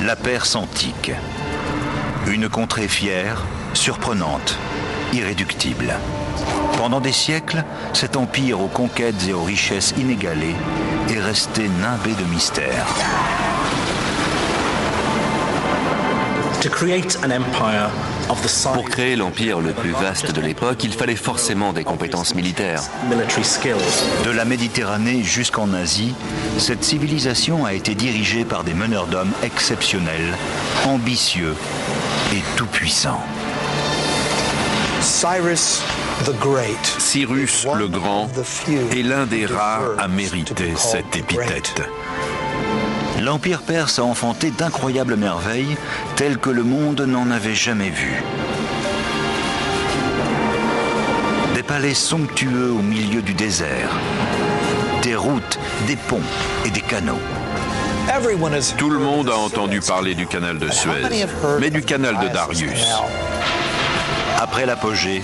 La Perse antique. Une contrée fière, surprenante, irréductible. Pendant des siècles, cet empire aux conquêtes et aux richesses inégalées est resté nimbé de mystères. Pour créer l'empire le plus vaste de l'époque, il fallait forcément des compétences militaires. De la Méditerranée jusqu'en Asie, cette civilisation a été dirigée par des meneurs d'hommes exceptionnels, ambitieux et tout-puissants. Cyrus le Grand est l'un des rares à mériter cette épithète. L'Empire perse a enfanté d'incroyables merveilles telles que le monde n'en avait jamais vues. Des palais somptueux au milieu du désert, des routes, des ponts et des canaux. Tout le monde a entendu parler du canal de Suez, mais du canal de Darius. Après l'apogée,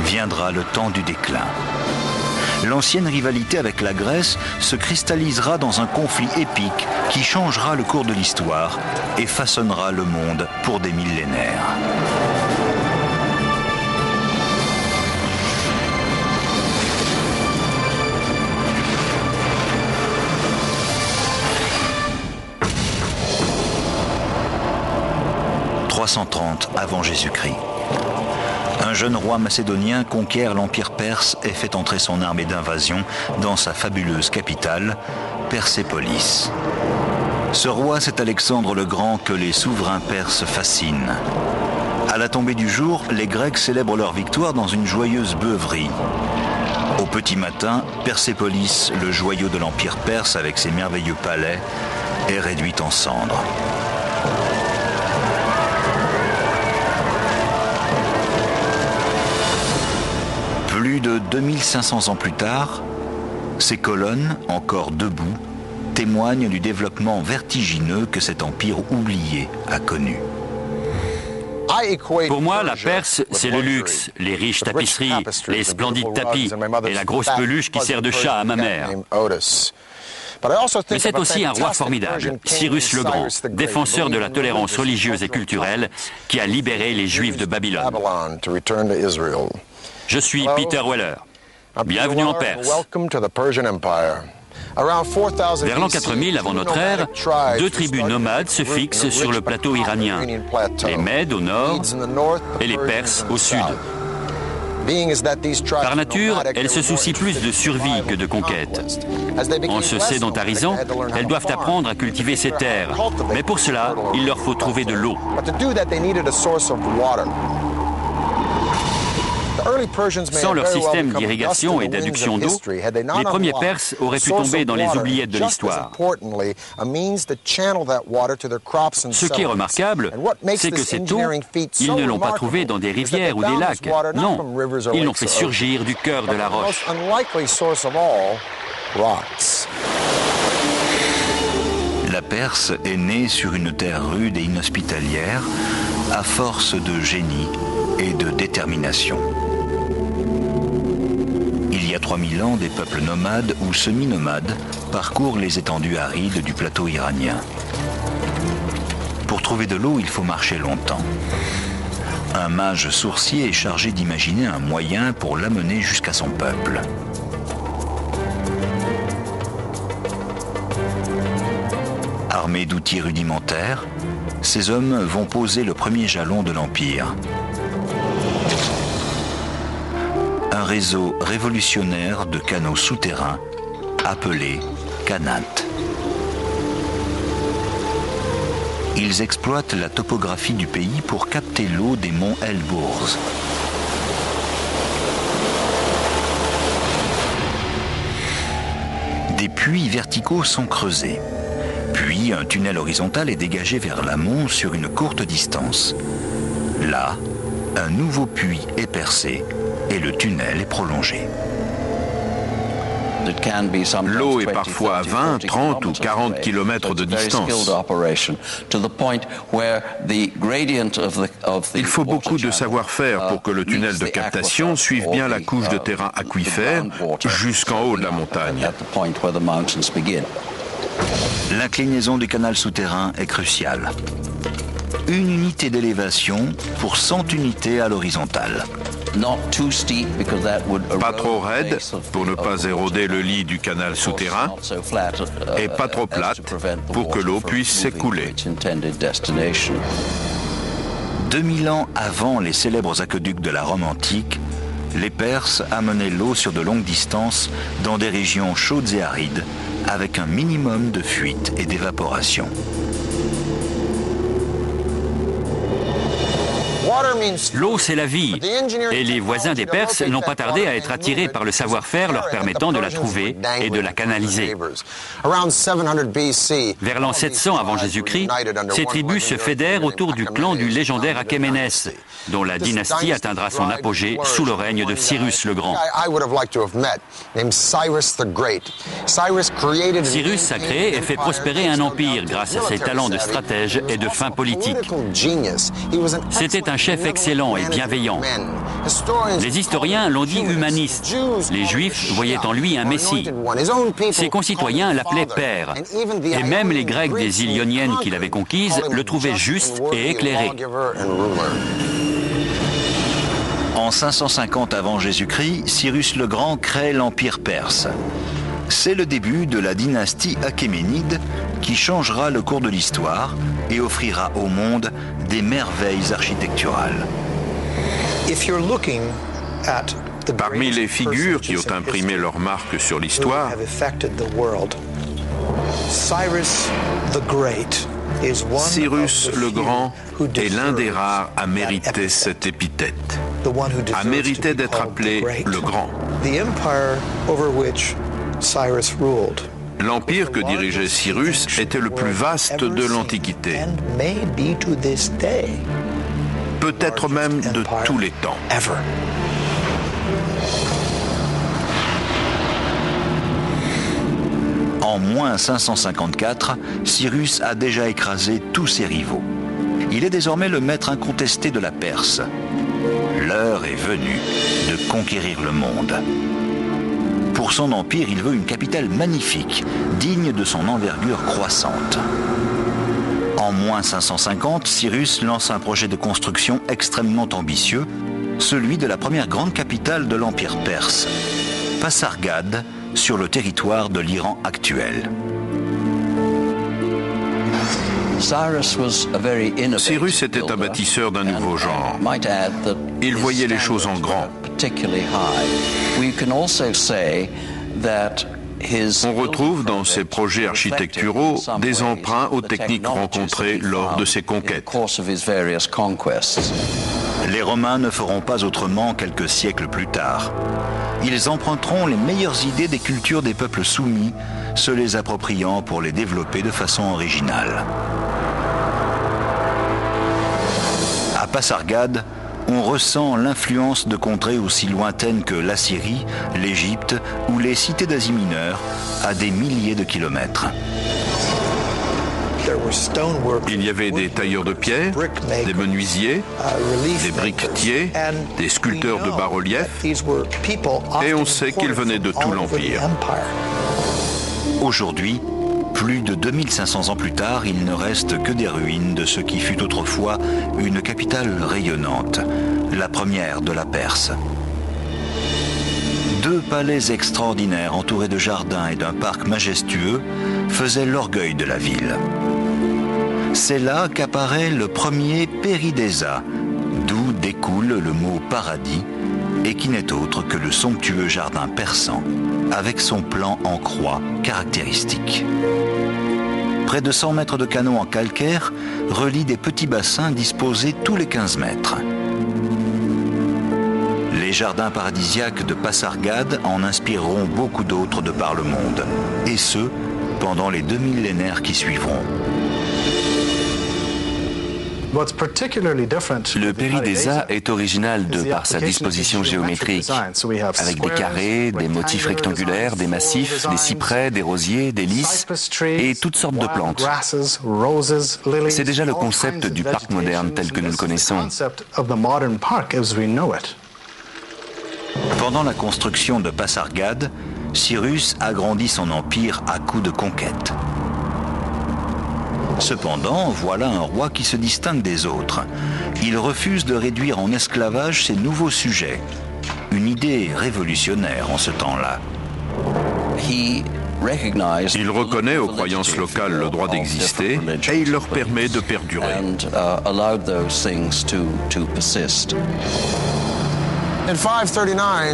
viendra le temps du déclin. L'ancienne rivalité avec la Grèce se cristallisera dans un conflit épique qui changera le cours de l'histoire et façonnera le monde pour des millénaires. « 330 avant Jésus-Christ. Un jeune roi macédonien conquiert l'Empire perse et fait entrer son armée d'invasion dans sa fabuleuse capitale, Persépolis. Ce roi, c'est Alexandre le Grand que les souverains perses fascinent. À la tombée du jour, les Grecs célèbrent leur victoire dans une joyeuse beuverie. Au petit matin, Persépolis, le joyau de l'Empire perse avec ses merveilleux palais, est réduite en cendres. Plus de 2500 ans plus tard, ces colonnes, encore debout, témoignent du développement vertigineux que cet empire oublié a connu. Pour moi, la Perse, c'est le luxe, les riches tapisseries, les splendides tapis et la grosse peluche qui sert de chat à ma mère. Mais c'est aussi un roi formidable, Cyrus le Grand, défenseur de la tolérance religieuse et culturelle, qui a libéré les Juifs de Babylone. Je suis Peter Weller. Bienvenue en Perse. Vers l'an 4000 avant notre ère, deux tribus nomades se fixent sur le plateau iranien, les Mèdes au nord et les Perses au sud. Par nature, elles se soucient plus de survie que de conquête. En se sédentarisant, elles doivent apprendre à cultiver ces terres. Mais pour cela, il leur faut trouver de l'eau. Sans leur système d'irrigation et d'adduction d'eau, les premiers Perses auraient pu tomber dans les oubliettes de l'histoire. Ce qui est remarquable, c'est que cette eau, ils ne l'ont pas trouvée dans des rivières ou des lacs. Non, ils l'ont fait surgir du cœur de la roche. La Perse est née sur une terre rude et inhospitalière, à force de génie et de détermination. Il y a 3000 ans, des peuples nomades ou semi-nomades parcourent les étendues arides du plateau iranien. Pour trouver de l'eau, il faut marcher longtemps. Un mage sourcier est chargé d'imaginer un moyen pour l'amener jusqu'à son peuple. Armés d'outils rudimentaires, ces hommes vont poser le premier jalon de l'Empire. Un réseau révolutionnaire de canaux souterrains appelé Qanat. Ils exploitent la topographie du pays pour capter l'eau des monts Elbourz. Des puits verticaux sont creusés. Puis un tunnel horizontal est dégagé vers l'amont sur une courte distance. Là, un nouveau puits est percé et le tunnel est prolongé. L'eau est parfois à 20, 30 ou 40 km de distance. Il faut beaucoup de savoir-faire pour que le tunnel de captation suive bien la couche de terrain aquifère jusqu'en haut de la montagne. L'inclinaison du canal souterrain est cruciale. Une unité d'élévation pour 100 unités à l'horizontale. Pas trop raide pour ne pas éroder le lit du canal souterrain et pas trop plate pour que l'eau puisse s'écouler. 2000 ans avant les célèbres aqueducs de la Rome antique, les Perses amenaient l'eau sur de longues distances dans des régions chaudes et arides avec un minimum de fuite et d'évaporation. L'eau, c'est la vie. Et les voisins des Perses n'ont pas tardé à être attirés par le savoir-faire leur permettant de la trouver et de la canaliser. Vers l'an 700 avant Jésus-Christ, ces tribus se fédèrent autour du clan du légendaire Achéménès, dont la dynastie atteindra son apogée sous le règne de Cyrus le Grand. Cyrus a créé et fait prospérer un empire grâce à ses talents de stratège et de fin politique. C'était un chef excellent et bienveillant. Les historiens l'ont dit humaniste. Les Juifs voyaient en lui un messie. Ses concitoyens l'appelaient père. Et même les Grecs des îles Ioniennes qu'il avait conquises le trouvaient juste et éclairé. En 550 avant Jésus-Christ, Cyrus le Grand crée l'Empire perse. C'est le début de la dynastie achéménide qui changera le cours de l'histoire et offrira au monde des merveilles architecturales. Parmi les figures qui ont imprimé leur marque sur l'histoire, Cyrus le Grand est l'un des rares à mériter cette épithète, à mériter d'être appelé le Grand. L'empire que dirigeait Cyrus était le plus vaste de l'Antiquité, peut-être même de tous les temps. En moins 554, Cyrus a déjà écrasé tous ses rivaux. Il est désormais le maître incontesté de la Perse. L'heure est venue de conquérir le monde. Pour son empire, il veut une capitale magnifique, digne de son envergure croissante. En moins 550, Cyrus lance un projet de construction extrêmement ambitieux, celui de la première grande capitale de l'Empire perse, Pasargade, sur le territoire de l'Iran actuel. Cyrus était un bâtisseur d'un nouveau genre. Il voyait les choses en grand. On retrouve dans ses projets architecturaux des emprunts aux techniques rencontrées lors de ses conquêtes. Les Romains ne feront pas autrement quelques siècles plus tard. Ils emprunteront les meilleures idées des cultures des peuples soumis, se les appropriant pour les développer de façon originale. À Pasargade, on ressent l'influence de contrées aussi lointaines que l'Assyrie, l'Égypte ou les cités d'Asie mineure, à des milliers de kilomètres. Il y avait des tailleurs de pierre, des menuisiers, des briquetiers, des sculpteurs de bas-relief, et on sait qu'ils venaient de tout l'Empire. Aujourd'hui, plus de 2500 ans plus tard, il ne reste que des ruines de ce qui fut autrefois une capitale rayonnante, la première de la Perse. 2 palais extraordinaires entourés de jardins et d'un parc majestueux faisaient l'orgueil de la ville. C'est là qu'apparaît le premier Péridésa, d'où découle le mot paradis, et qui n'est autre que le somptueux jardin persan, avec son plan en croix caractéristique. Près de 100 mètres de canaux en calcaire relient des petits bassins disposés tous les 15 mètres. Les jardins paradisiaques de Pasargade en inspireront beaucoup d'autres de par le monde, et ce, pendant les 2 millénaires qui suivront. Le Péridésa est original de par sa disposition géométrique, avec des carrés, des motifs rectangulaires, des massifs, des cyprès, des rosiers, des lys et toutes sortes de plantes. C'est déjà le concept du parc moderne tel que nous le connaissons. Pendant la construction de Pasargade, Cyrus agrandit son empire à coups de conquêtes. Cependant, voilà un roi qui se distingue des autres. Il refuse de réduire en esclavage ses nouveaux sujets. Une idée révolutionnaire en ce temps-là. Il reconnaît aux croyances locales le droit d'exister et il leur permet de perdurer.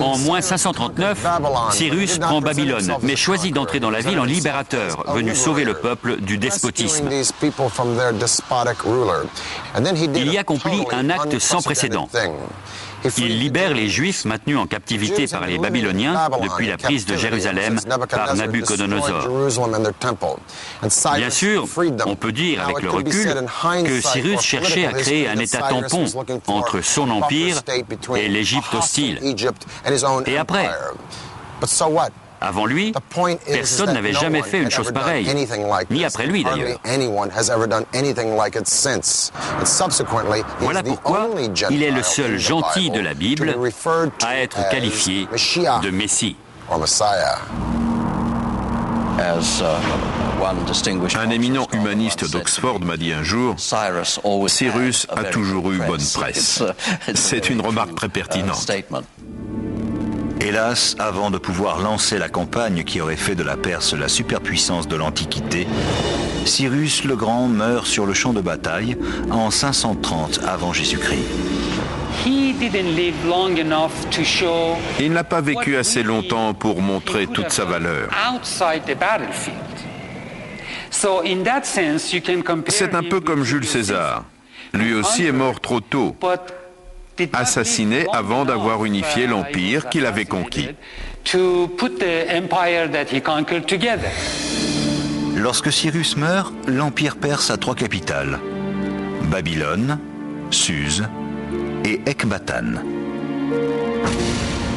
En moins 539, Cyrus prend Babylone, mais choisit d'entrer dans la ville en libérateur, venu sauver le peuple du despotisme. Il y accomplit un acte sans précédent. Il libère les Juifs maintenus en captivité par les Babyloniens depuis la prise de Jérusalem par Nabuchodonosor. Bien sûr, on peut dire avec le recul que Cyrus cherchait à créer un État tampon entre son empire et l'Égypte hostile. Et après, avant lui, personne n'avait jamais fait une chose pareille, ni après lui d'ailleurs. Voilà pourquoi il est le seul gentil de la Bible à être qualifié de Messie. Un éminent humaniste d'Oxford m'a dit un jour, Cyrus a toujours eu bonne presse. C'est une remarque très pertinente. Hélas, avant de pouvoir lancer la campagne qui aurait fait de la Perse la superpuissance de l'Antiquité, Cyrus le Grand meurt sur le champ de bataille en 530 avant Jésus-Christ. Il n'a pas vécu assez longtemps pour montrer toute sa valeur. C'est un peu comme Jules César. Lui aussi est mort trop tôt, assassiné avant d'avoir unifié l'empire qu'il avait conquis. Lorsque Cyrus meurt, l'empire perse a 3 capitales: Babylone, Suse et Ecbatane.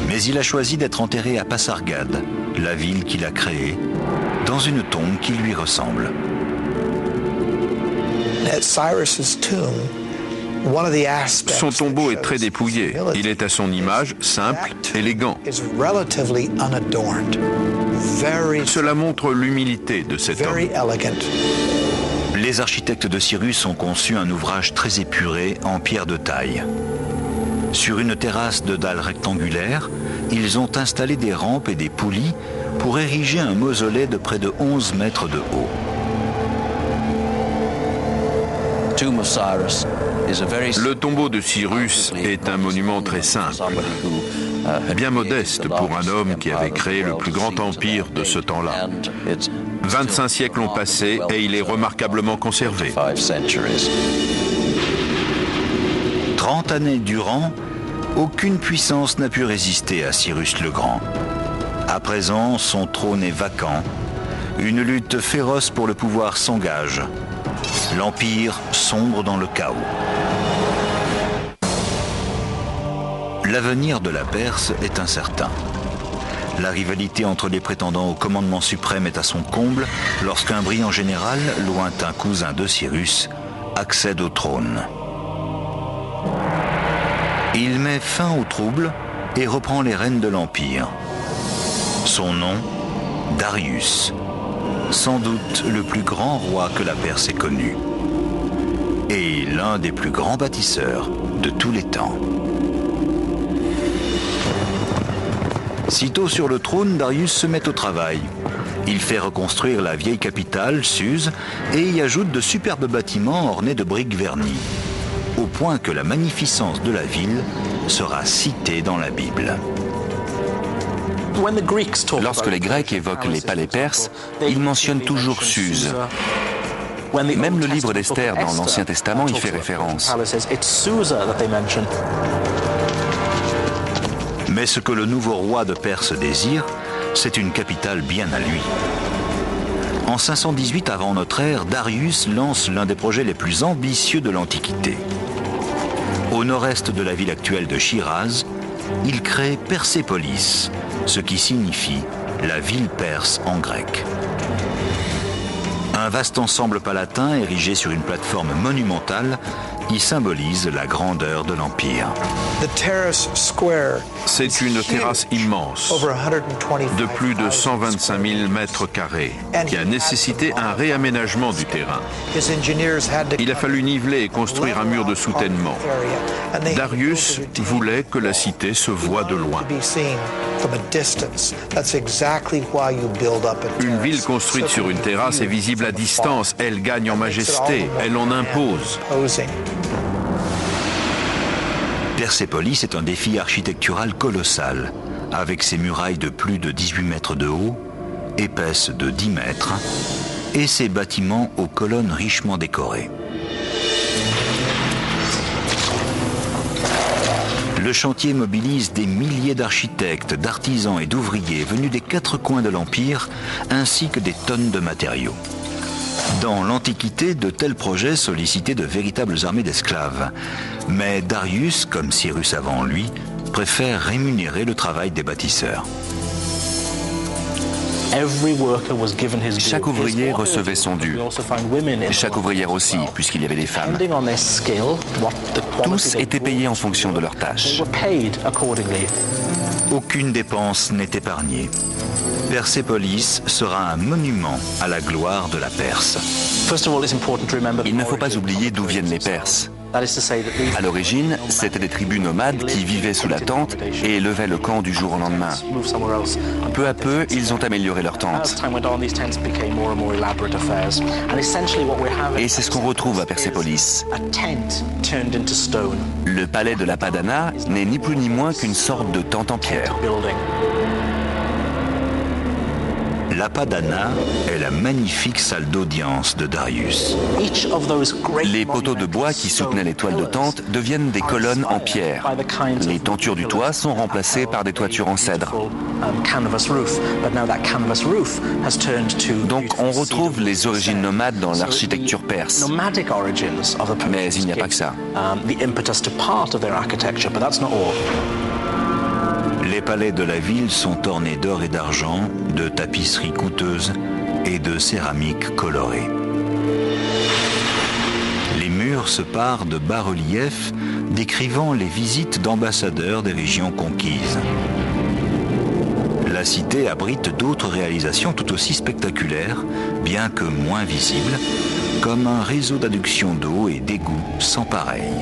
Mais il a choisi d'être enterré à Pasargade, la ville qu'il a créée, dans une tombe qui lui ressemble. Son tombeau est très dépouillé. Il est à son image, simple, élégant. Cela montre l'humilité de cet homme. Les architectes de Cyrus ont conçu un ouvrage très épuré en pierre de taille. Sur une terrasse de dalles rectangulaires, ils ont installé des rampes et des poulies pour ériger un mausolée de près de 11 mètres de haut. Le tombeau de Cyrus est un monument très simple, bien modeste pour un homme qui avait créé le plus grand empire de ce temps-là. 25 siècles ont passé et il est remarquablement conservé. 30 années durant, aucune puissance n'a pu résister à Cyrus le Grand. À présent, son trône est vacant. Une lutte féroce pour le pouvoir s'engage. L'Empire sombre dans le chaos. L'avenir de la Perse est incertain. La rivalité entre les prétendants au commandement suprême est à son comble lorsqu'un brillant général, lointain cousin de Cyrus, accède au trône. Il met fin aux troubles et reprend les rênes de l'Empire. Son nom, Darius, sans doute le plus grand roi que la Perse ait connu, et l'un des plus grands bâtisseurs de tous les temps. Sitôt sur le trône, Darius se met au travail. Il fait reconstruire la vieille capitale, Suse, et y ajoute de superbes bâtiments ornés de briques vernies, au point que la magnificence de la ville sera citée dans la Bible. Lorsque les Grecs évoquent les palais perses, ils mentionnent toujours Suse. Même le livre d'Esther dans l'Ancien Testament y fait référence. Mais ce que le nouveau roi de Perse désire, c'est une capitale bien à lui. En 518 avant notre ère, Darius lance l'un des projets les plus ambitieux de l'Antiquité. Au nord-est de la ville actuelle de Shiraz, il crée Persépolis, ce qui signifie la ville perse en grec. Un Un vaste ensemble palatin érigé sur une plateforme monumentale y symbolise la grandeur de l'Empire. C'est une terrasse immense de plus de 125 000 mètres carrés qui a nécessité un réaménagement du terrain. Il a fallu niveler et construire un mur de soutènement. Darius voulait que la cité se voie de loin. Une ville construite sur une terrasse est visible à distance. Elle gagne en majesté, elle en impose. Persépolis est un défi architectural colossal, avec ses murailles de plus de 18 mètres de haut, épaisses de 10 mètres, et ses bâtiments aux colonnes richement décorées. Le chantier mobilise des milliers d'architectes, d'artisans et d'ouvriers venus des 4 coins de l'Empire, ainsi que des tonnes de matériaux. Dans l'Antiquité, de tels projets sollicitaient de véritables armées d'esclaves. Mais Darius, comme Cyrus avant lui, préfère rémunérer le travail des bâtisseurs. Chaque ouvrier recevait son dû. Chaque ouvrière aussi, puisqu'il y avait des femmes. Tous étaient payés en fonction de leurs tâches. Aucune dépense n'est épargnée. Persépolis sera un monument à la gloire de la Perse. Il ne faut pas oublier d'où viennent les Perses. À l'origine, c'étaient des tribus nomades qui vivaient sous la tente et élevaient le camp du jour au lendemain. Peu à peu, ils ont amélioré leurs tentes. Et c'est ce qu'on retrouve à Persépolis. Le palais de la Padana n'est ni plus ni moins qu'une sorte de tente en pierre. La Padana est la magnifique salle d'audience de Darius. Les poteaux de bois qui soutenaient les toiles de tente deviennent des colonnes en pierre. Les tentures du toit sont remplacées par des toitures en cèdre. Donc on retrouve les origines nomades dans l'architecture perse. Mais il n'y a pas que ça. Les palais de la ville sont ornés d'or et d'argent, de tapisseries coûteuses et de céramiques colorées. Les murs se parent de bas-reliefs décrivant les visites d'ambassadeurs des régions conquises. La cité abrite d'autres réalisations tout aussi spectaculaires, bien que moins visibles, comme un réseau d'adduction d'eau et d'égouts sans pareil.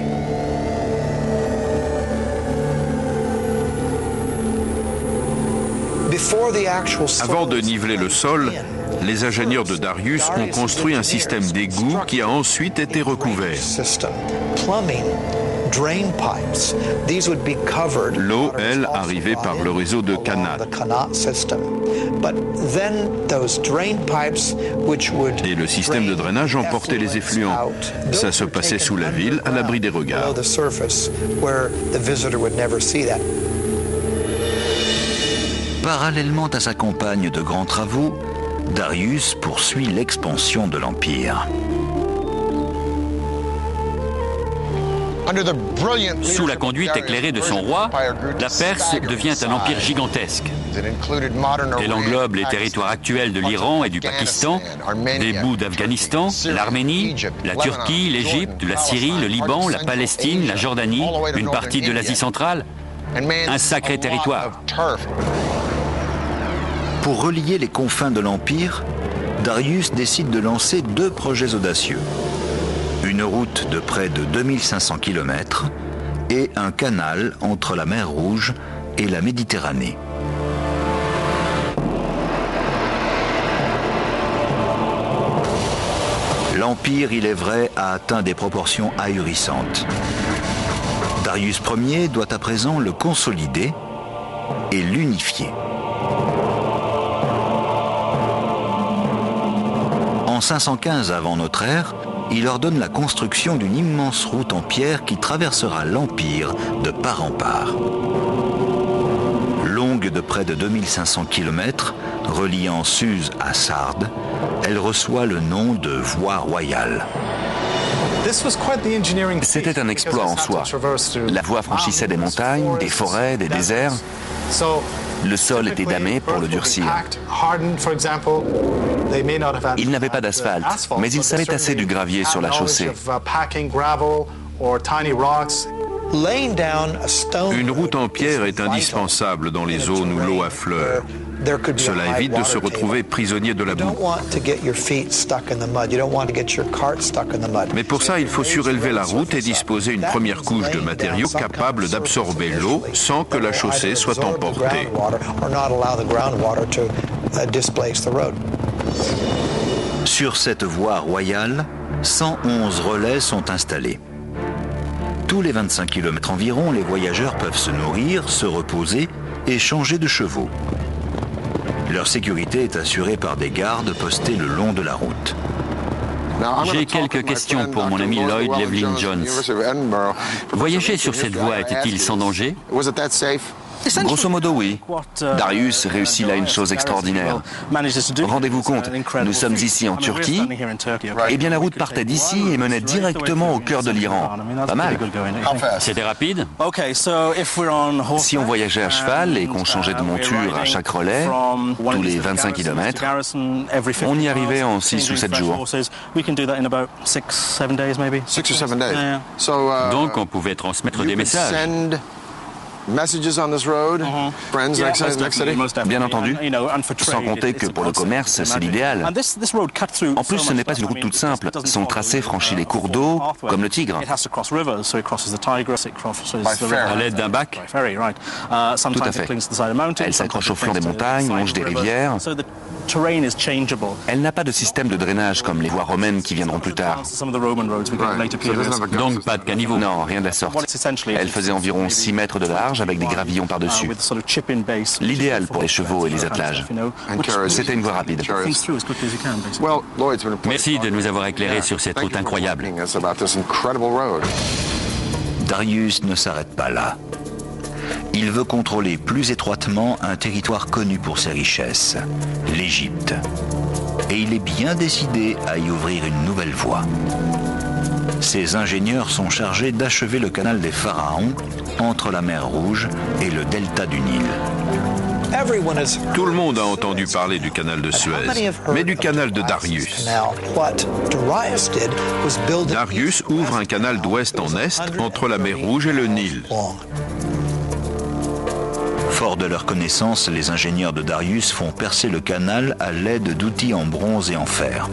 Avant de niveler le sol, les ingénieurs de Darius ont construit un système d'égouts qui a ensuite été recouvert. L'eau, elle, arrivait par le réseau de canal. Et le système de drainage emportait les effluents. Ça se passait sous la ville, à l'abri des regards. Parallèlement à sa campagne de grands travaux, Darius poursuit l'expansion de l'Empire. Sous la conduite éclairée de son roi, la Perse devient un empire gigantesque. Elle englobe les territoires actuels de l'Iran et du Pakistan, des bouts d'Afghanistan, l'Arménie, la Turquie, l'Égypte, la Syrie, le Liban, la Palestine, la Jordanie, une partie de l'Asie centrale. Un sacré territoire. Pour relier les confins de l'Empire, Darius décide de lancer 2 projets audacieux. Une route de près de 2500 km et un canal entre la mer Rouge et la Méditerranée. L'Empire, il est vrai, a atteint des proportions ahurissantes. Darius Ier doit à présent le consolider et l'unifier. En 515 avant notre ère, il ordonne la construction d'une immense route en pierre qui traversera l'Empire de part en part. Longue de près de 2500 km, reliant Suse à Sardes, elle reçoit le nom de Voie royale. C'était un exploit en soi. La voie franchissait des montagnes, des forêts, des déserts. Le sol était damé pour le durcir. Ils n'avaient pas d'asphalte, mais ils savaient tasser du gravier sur la chaussée. Une route en pierre est indispensable dans les zones où l'eau affleure. Cela évite de se retrouver prisonnier de la boue. Mais pour ça, il faut surélever la route et disposer une première couche de matériaux capables d'absorber l'eau sans que la chaussée soit emportée. Sur cette voie royale, 111 relais sont installés. Tous les 25 km environ, les voyageurs peuvent se nourrir, se reposer et changer de chevaux. Leur sécurité est assurée par des gardes postés le long de la route. J'ai quelques questions pour mon ami Lloyd Llewellyn Jones. Voyager sur cette voie était-il sans danger? Grosso modo, oui. Darius réussit là une chose extraordinaire. Rendez-vous compte, nous sommes ici en Turquie, et bien la route partait d'ici et menait directement au cœur de l'Iran. Pas mal. C'était rapide? Si on voyageait à cheval et qu'on changeait de monture à chaque relais, tous les 25 km, on y arrivait en 6 ou 7 jours. Donc on pouvait transmettre des messages. Bien entendu, sans compter que pour le commerce, c'est l'idéal. En plus, ce n'est pas une route toute simple. Son tracé franchit les cours d'eau, comme le Tigre. À l'aide d'un bac? Tout à fait. Elle s'accroche au flanc des montagnes, longe des rivières. Elle n'a pas de système de drainage comme les voies romaines qui viendront plus tard. Donc pas de caniveau? Non, rien de la sorte. Elle faisait environ 6 mètres de large avec des gravillons par-dessus. L'idéal pour les chevaux et les attelages. C'était une voie rapide. Merci de nous avoir éclairés sur cette route incroyable. Darius ne s'arrête pas là. Il veut contrôler plus étroitement un territoire connu pour ses richesses, l'Égypte. Et il est bien décidé à y ouvrir une nouvelle voie. Ses ingénieurs sont chargés d'achever le canal des Pharaons entre la mer Rouge et le delta du Nil. Tout le monde a entendu parler du canal de Suez, mais du canal de Darius. Darius ouvre un canal d'ouest en est entre la mer Rouge et le Nil. Forts de leur connaissance, les ingénieurs de Darius font percer le canal à l'aide d'outils en bronze et en fer.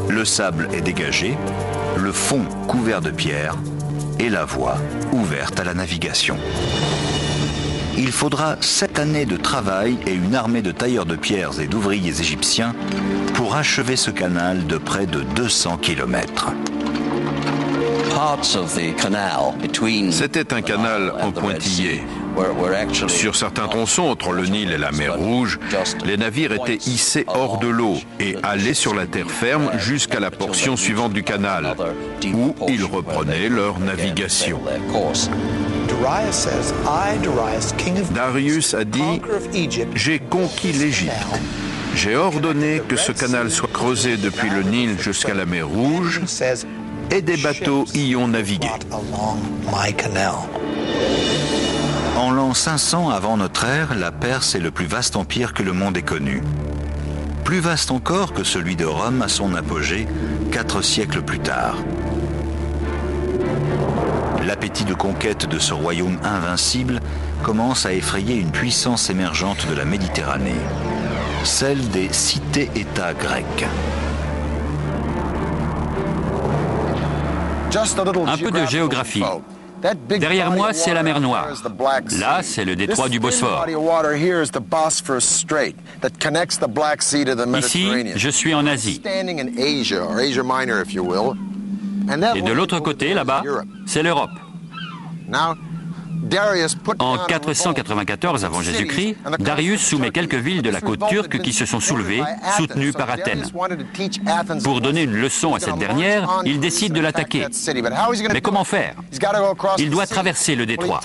Le sable est dégagé, le fond couvert de pierres et la voie ouverte à la navigation. Il faudra 7 années de travail et une armée de tailleurs de pierres et d'ouvriers égyptiens pour achever ce canal de près de 200 km. C'était un canal en pointillé. Sur certains tronçons entre le Nil et la mer Rouge, les navires étaient hissés hors de l'eau et allaient sur la terre ferme jusqu'à la portion suivante du canal, où ils reprenaient leur navigation. Darius a dit « J'ai conquis l'Égypte. J'ai ordonné que ce canal soit creusé depuis le Nil jusqu'à la mer Rouge et des bateaux y ont navigué. » En l'an 500 avant notre ère, la Perse est le plus vaste empire que le monde ait connu. Plus vaste encore que celui de Rome à son apogée, 4 siècles plus tard. L'appétit de conquête de ce royaume invincible commence à effrayer une puissance émergente de la Méditerranée, celle des cités-États grecques. Un peu de géographie. Derrière moi, c'est la mer Noire. Là, c'est le détroit du Bosphore. Ici, je suis en Asie. Et de l'autre côté, là-bas, c'est l'Europe. En 494 avant Jésus-Christ, Darius soumet quelques villes de la côte turque qui se sont soulevées, soutenues par Athènes. Pour donner une leçon à cette dernière, il décide de l'attaquer. Mais comment faire? Il doit traverser le détroit.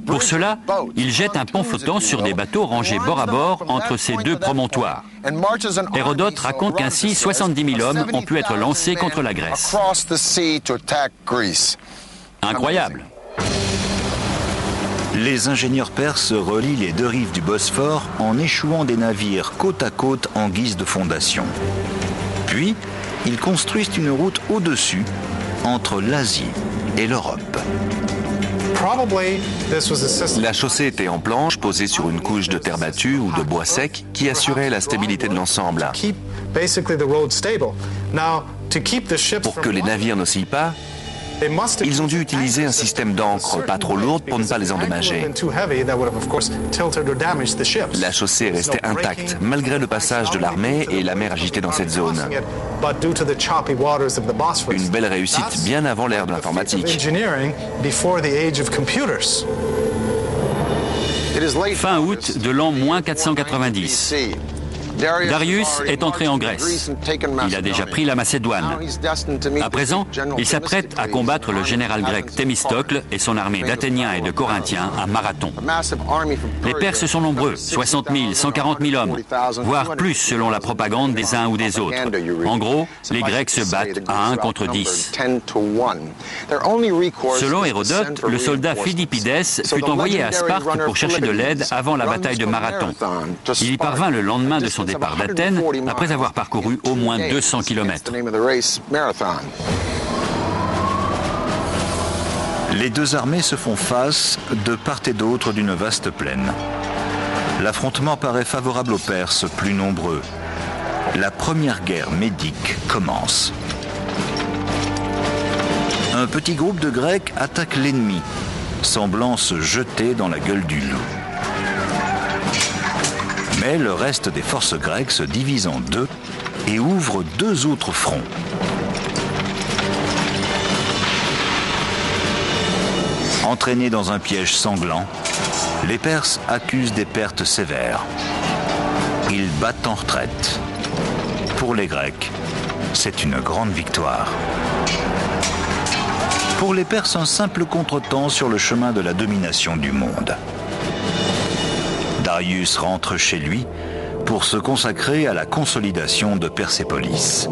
Pour cela, il jette un pont flottant sur des bateaux rangés bord à bord entre ces deux promontoires. Hérodote raconte qu'ainsi 70 000 hommes ont pu être lancés contre la Grèce. Incroyable! Les ingénieurs perses relient les deux rives du Bosphore en échouant des navires côte à côte en guise de fondation. Puis, ils construisent une route au-dessus, entre l'Asie et l'Europe. La chaussée était en planche, posée sur une couche de terre battue ou de bois sec, qui assurait la stabilité de l'ensemble. Pour que les navires n'oscillent pas, ils ont dû utiliser un système d'encre pas trop lourde pour ne pas les endommager. La chaussée est restée intacte, malgré le passage de l'armée et la mer agitée dans cette zone. Une belle réussite bien avant l'ère de l'informatique. Fin août de l'an -490. Darius est entré en Grèce. Il a déjà pris la Macédoine. À présent, il s'apprête à combattre le général grec Thémistocle et son armée d'Athéniens et de Corinthiens à Marathon. Les Perses sont nombreux, 60 000, 140 000 hommes, voire plus selon la propagande des uns ou des autres. En gros, les Grecs se battent à 1 contre 10. Selon Hérodote, le soldat Phidippides fut envoyé à Sparte pour chercher de l'aide avant la bataille de Marathon. Il y parvint le lendemain de son départ d'Athènes, après avoir parcouru au moins 200 km. Les deux armées se font face de part et d'autre d'une vaste plaine. L'affrontement paraît favorable aux Perses, plus nombreux. La première guerre médique commence. Un petit groupe de Grecs attaque l'ennemi, semblant se jeter dans la gueule du loup. Mais le reste des forces grecques se divise en deux et ouvre deux autres fronts. Entraînés dans un piège sanglant, les Perses accusent des pertes sévères. Ils battent en retraite. Pour les Grecs, c'est une grande victoire. Pour les Perses, un simple contretemps sur le chemin de la domination du monde. Darius rentre chez lui pour se consacrer à la consolidation de Persépolis.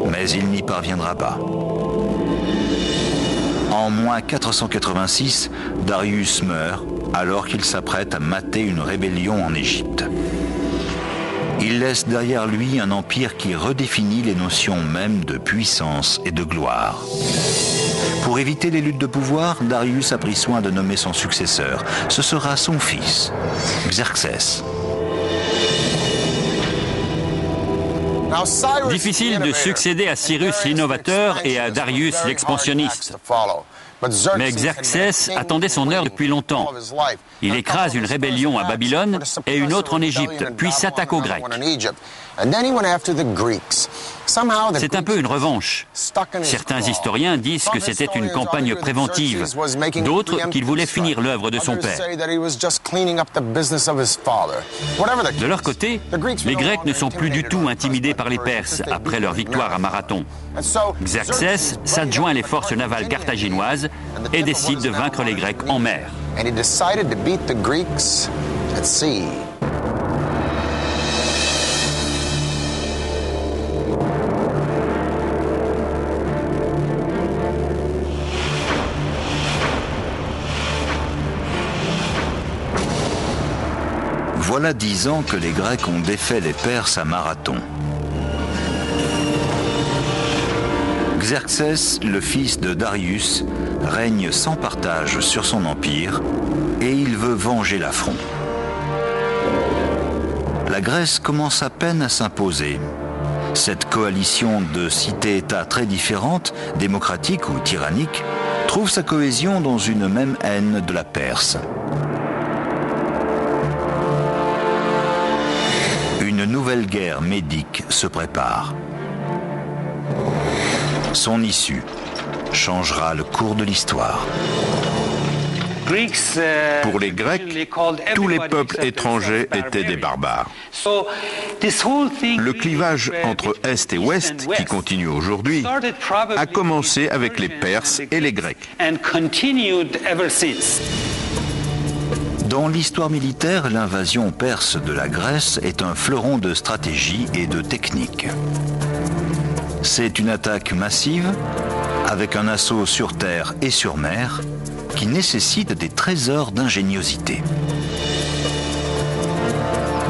Mais il n'y parviendra pas. En -486, Darius meurt alors qu'il s'apprête à mater une rébellion en Égypte. Il laisse derrière lui un empire qui redéfinit les notions mêmes de puissance et de gloire. Pour éviter les luttes de pouvoir, Darius a pris soin de nommer son successeur. Ce sera son fils, Xerxès. Difficile de succéder à Cyrus l'innovateur et à Darius l'expansionniste. Mais Xerxès attendait son heure depuis longtemps. Il écrase une rébellion à Babylone et une autre en Égypte, puis s'attaque aux Grecs. C'est un peu une revanche. Certains historiens disent que c'était une campagne préventive, d'autres qu'il voulait finir l'œuvre de son père. De leur côté, les Grecs ne sont plus du tout intimidés par les Perses après leur victoire à Marathon. Xerxès s'adjoint les forces navales carthaginoises et décide de vaincre les Grecs en mer. Voilà 10 ans que les Grecs ont défait les Perses à Marathon. Xerxès, le fils de Darius, règne sans partage sur son empire et il veut venger l'affront. La Grèce commence à peine à s'imposer. Cette coalition de cités-États très différentes, démocratiques ou tyranniques, trouve sa cohésion dans une même haine de la Perse. Une nouvelle guerre médique se prépare. Son issue changera le cours de l'histoire. Pour les Grecs, tous les peuples étrangers étaient des barbares. Le clivage entre Est et Ouest, qui continue aujourd'hui, a commencé avec les Perses et les Grecs. Dans l'histoire militaire, l'invasion perse de la Grèce est un fleuron de stratégie et de technique. C'est une attaque massive, avec un assaut sur terre et sur mer, qui nécessite des trésors d'ingéniosité.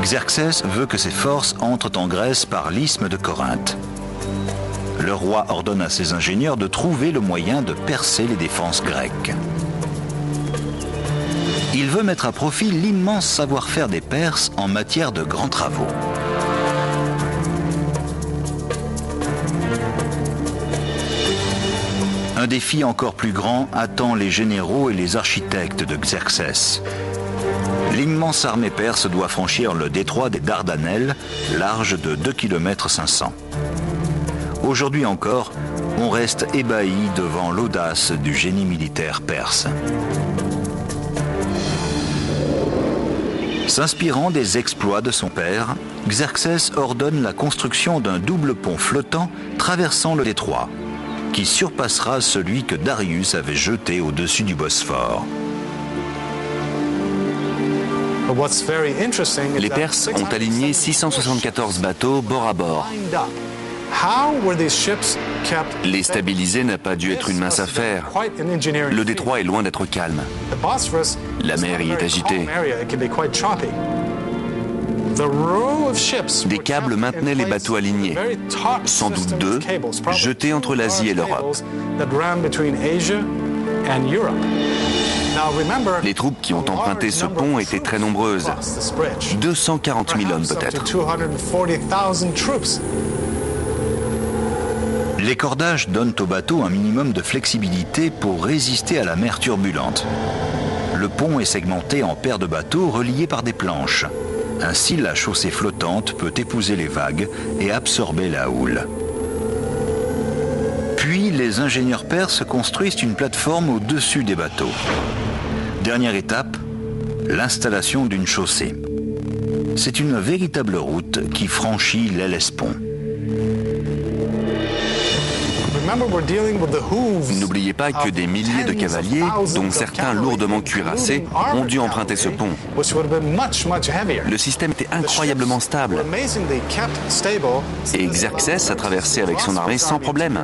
Xerxès veut que ses forces entrent en Grèce par l'isthme de Corinthe. Le roi ordonne à ses ingénieurs de trouver le moyen de percer les défenses grecques. Il veut mettre à profit l'immense savoir-faire des Perses en matière de grands travaux. Un défi encore plus grand attend les généraux et les architectes de Xerxès. L'immense armée perse doit franchir le détroit des Dardanelles, large de 2,5 km. Aujourd'hui encore, on reste ébahi devant l'audace du génie militaire perse. S'inspirant des exploits de son père, Xerxès ordonne la construction d'un double pont flottant traversant le détroit, qui surpassera celui que Darius avait jeté au-dessus du Bosphore. Les Perses ont aligné 674 bateaux bord à bord. Les stabiliser n'a pas dû être une mince affaire. Le détroit est loin d'être calme. La mer y est agitée. Des câbles maintenaient les bateaux alignés, sans doute deux, jetés entre l'Asie et l'Europe. Les troupes qui ont emprunté ce pont étaient très nombreuses, 240 000 hommes peut-être. Les cordages donnent au bateau un minimum de flexibilité pour résister à la mer turbulente. Le pont est segmenté en paires de bateaux reliés par des planches. Ainsi, la chaussée flottante peut épouser les vagues et absorber la houle. Puis, les ingénieurs perses construisent une plateforme au-dessus des bateaux. Dernière étape, l'installation d'une chaussée. C'est une véritable route qui franchit l'Hellespont. N'oubliez pas que des milliers de cavaliers, dont certains lourdement cuirassés, ont dû emprunter ce pont. Le système était incroyablement stable. Et Xerxès a traversé avec son armée sans problème.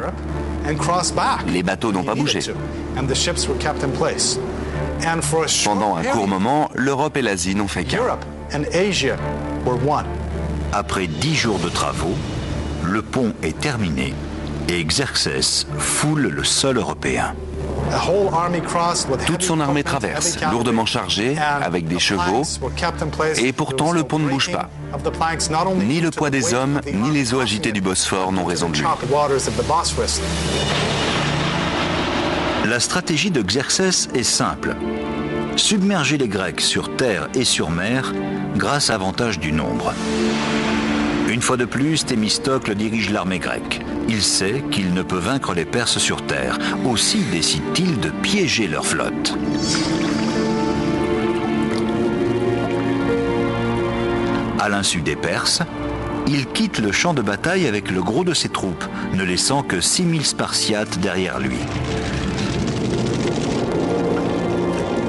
Les bateaux n'ont pas bougé. Pendant un court moment, l'Europe et l'Asie n'ont fait qu'un. Après 10 jours de travaux, le pont est terminé et Xerxès foule le sol européen. Toute son armée traverse, lourdement chargée, avec des chevaux, et pourtant le pont ne bouge pas. Ni le poids des hommes, ni les eaux agitées du Bosphore n'ont raison de lui. La stratégie de Xerxès est simple. Submerger les Grecs sur terre et sur mer grâce à l'avantage du nombre. Une fois de plus, Thémistocle dirige l'armée grecque. Il sait qu'il ne peut vaincre les Perses sur terre. Aussi décide-t-il de piéger leur flotte. À l'insu des Perses, il quitte le champ de bataille avec le gros de ses troupes, ne laissant que 6000 Spartiates derrière lui.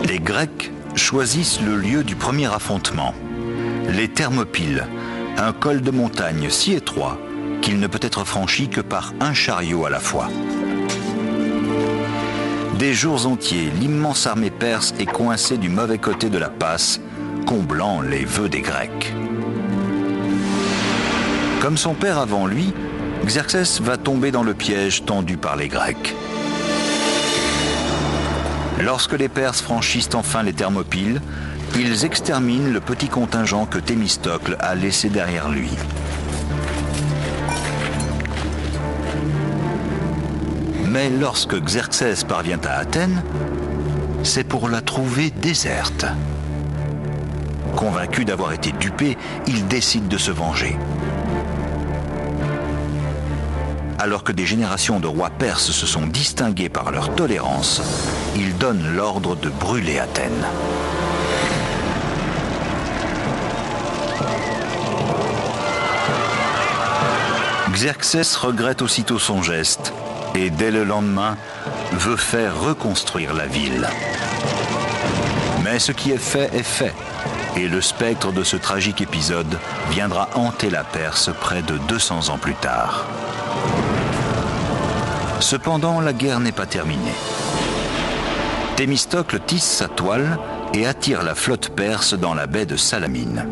Les Grecs choisissent le lieu du premier affrontement, les Thermopyles, un col de montagne si étroit qu'il ne peut être franchi que par un chariot à la fois. Des jours entiers, l'immense armée perse est coincée du mauvais côté de la passe, comblant les vœux des Grecs. Comme son père avant lui, Xerxès va tomber dans le piège tendu par les Grecs. Lorsque les Perses franchissent enfin les Thermopyles, ils exterminent le petit contingent que Thémistocle a laissé derrière lui. Mais lorsque Xerxès parvient à Athènes, c'est pour la trouver déserte. Convaincu d'avoir été dupé, il décide de se venger. Alors que des générations de rois perses se sont distingués par leur tolérance, il donne l'ordre de brûler Athènes. Xerxès regrette aussitôt son geste et dès le lendemain veut faire reconstruire la ville. Mais ce qui est fait et le spectre de ce tragique épisode viendra hanter la Perse près de 200 ans plus tard. Cependant, la guerre n'est pas terminée. Thémistocle tisse sa toile et attire la flotte perse dans la baie de Salamine.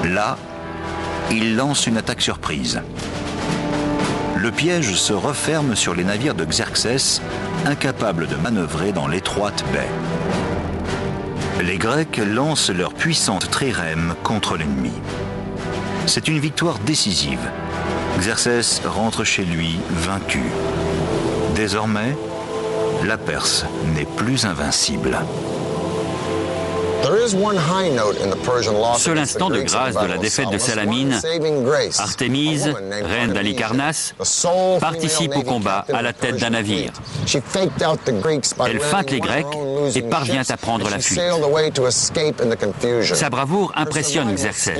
Là, il lance une attaque surprise. Le piège se referme sur les navires de Xerxès, incapables de manœuvrer dans l'étroite baie. Les Grecs lancent leur puissante trirème contre l'ennemi. C'est une victoire décisive. Xerxès rentre chez lui vaincu. Désormais, la Perse n'est plus invincible. Seul instant de grâce de la défaite de Salamine, Artémise, reine d'Halicarnasse, participe au combat à la tête d'un navire. Elle feinte les Grecs et parvient à prendre la fuite. Sa bravoure impressionne Xerxès,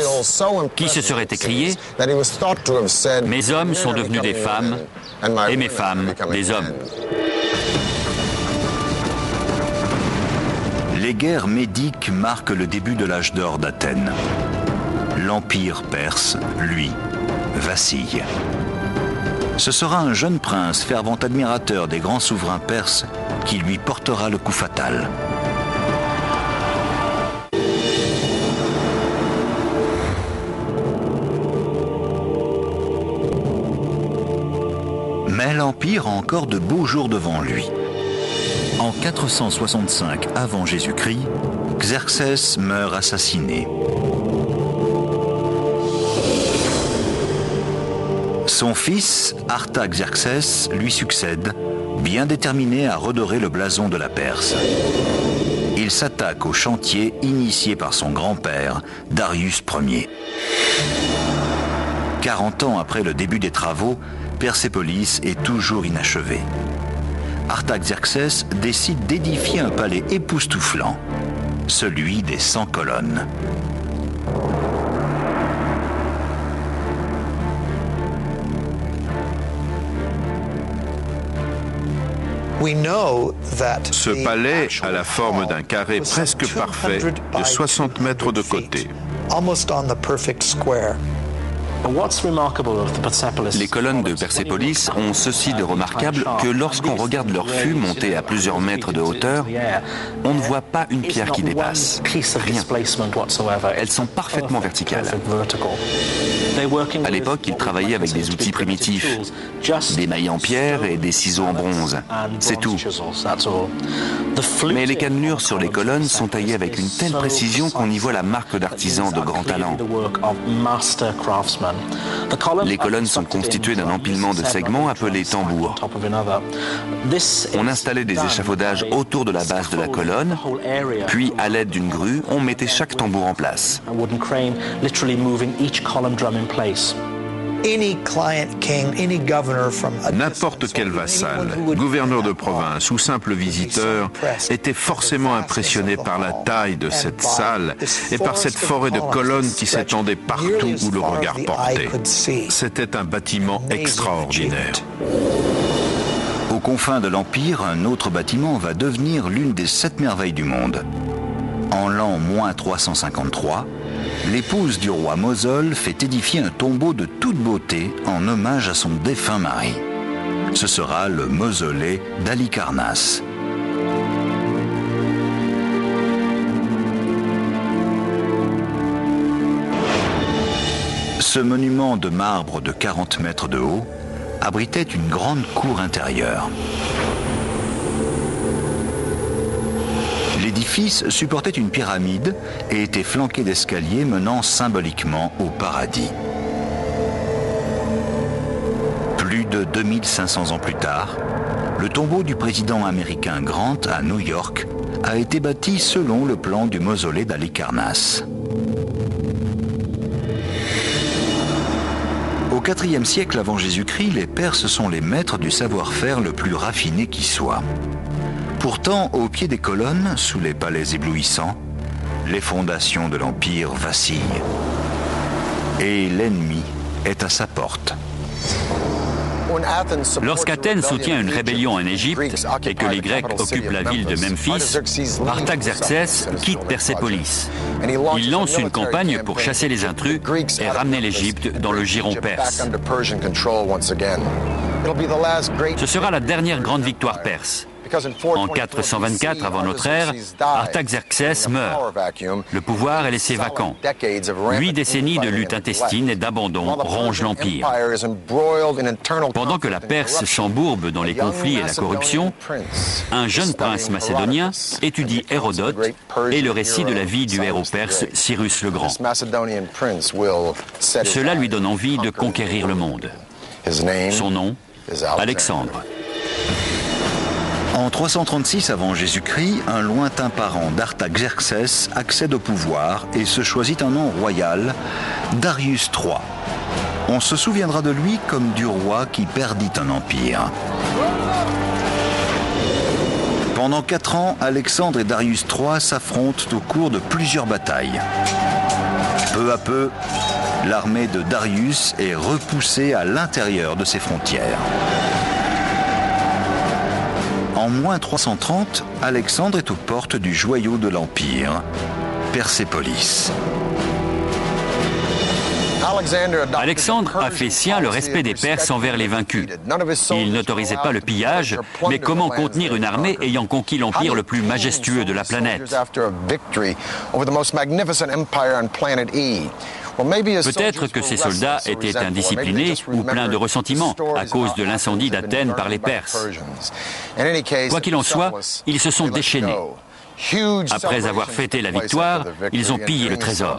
qui se serait écrié « Mes hommes sont devenus des femmes et mes femmes des hommes ». Les guerres médiques marquent le début de l'âge d'or d'Athènes. L'empire perse, lui, vacille. Ce sera un jeune prince, fervent admirateur des grands souverains perses, qui lui portera le coup fatal. Mais l'empire a encore de beaux jours devant lui. En 465 avant Jésus-Christ, Xerxès meurt assassiné. Son fils, Artaxerxès, lui succède, bien déterminé à redorer le blason de la Perse. Il s'attaque au chantier initié par son grand-père, Darius Ier. 40 ans après le début des travaux, Persépolis est toujours inachevée. Artaxerxès décide d'édifier un palais époustouflant, celui des 100 colonnes. Ce palais a la forme d'un carré presque parfait de 60 mètres de côté. Les colonnes de Persépolis ont ceci de remarquable que lorsqu'on regarde leur fût monté à plusieurs mètres de hauteur, on ne voit pas une pierre qui dépasse. Rien. Elles sont parfaitement verticales. À l'époque, ils travaillaient avec des outils primitifs, des mailles en pierre et des ciseaux en bronze. C'est tout. Mais les cannelures sur les colonnes sont taillées avec une telle précision qu'on y voit la marque d'artisans de grand talent. Les colonnes sont constituées d'un empilement de segments appelés tambours. On installait des échafaudages autour de la base de la colonne, puis à l'aide d'une grue, on mettait chaque tambour en place. N'importe quel vassal, gouverneur de province ou simple visiteur était forcément impressionné par la taille de cette salle et par cette forêt de colonnes qui s'étendait partout où le regard portait. C'était un bâtiment extraordinaire. Aux confins de l'Empire, un autre bâtiment va devenir l'une des 7 merveilles du monde. En l'an -353, l'épouse du roi Mosol fait édifier un tombeau de toute beauté en hommage à son défunt mari. Ce sera le mausolée d'Halicarnasse. Ce monument de marbre de 40 mètres de haut abritait une grande cour intérieure. L'édifice supportait une pyramide et était flanqué d'escaliers menant symboliquement au paradis. Plus de 2500 ans plus tard, le tombeau du président américain Grant à New York a été bâti selon le plan du mausolée d'Halicarnasse. Au IVe siècle avant Jésus-Christ, les Perses sont les maîtres du savoir-faire le plus raffiné qui soit. Pourtant, au pied des colonnes, sous les palais éblouissants, les fondations de l'Empire vacillent. Et l'ennemi est à sa porte. Lorsqu'Athènes soutient une rébellion en Égypte et que les Grecs occupent la ville de Memphis, Artaxerxès quitte Persépolis. Il lance une campagne pour chasser les intrus et ramener l'Égypte dans le giron perse. Ce sera la dernière grande victoire perse. En 424 avant notre ère, Artaxerxès meurt. Le pouvoir est laissé vacant. 8 décennies de lutte intestine et d'abandon rongent l'Empire. Pendant que la Perse s'embourbe dans les conflits et la corruption, un jeune prince macédonien étudie Hérodote et le récit de la vie du héros perse Cyrus le Grand. Cela lui donne envie de conquérir le monde. Son nom, Alexandre. En 336 avant Jésus-Christ, un lointain parent d'Artaxerxès accède au pouvoir et se choisit un nom royal, Darius III. On se souviendra de lui comme du roi qui perdit un empire. Pendant 4 ans, Alexandre et Darius III s'affrontent au cours de plusieurs batailles. Peu à peu, l'armée de Darius est repoussée à l'intérieur de ses frontières. En moins 330, Alexandre est aux portes du joyau de l'Empire, Persépolis. Alexandre a fait sien le respect des Perses envers les vaincus. Il n'autorisait pas le pillage, mais comment contenir une armée ayant conquis l'empire le plus majestueux de la planète ? Peut-être que ces soldats étaient indisciplinés ou pleins de ressentiment à cause de l'incendie d'Athènes par les Perses. Quoi qu'il en soit, ils se sont déchaînés. Après avoir fêté la victoire, ils ont pillé le trésor.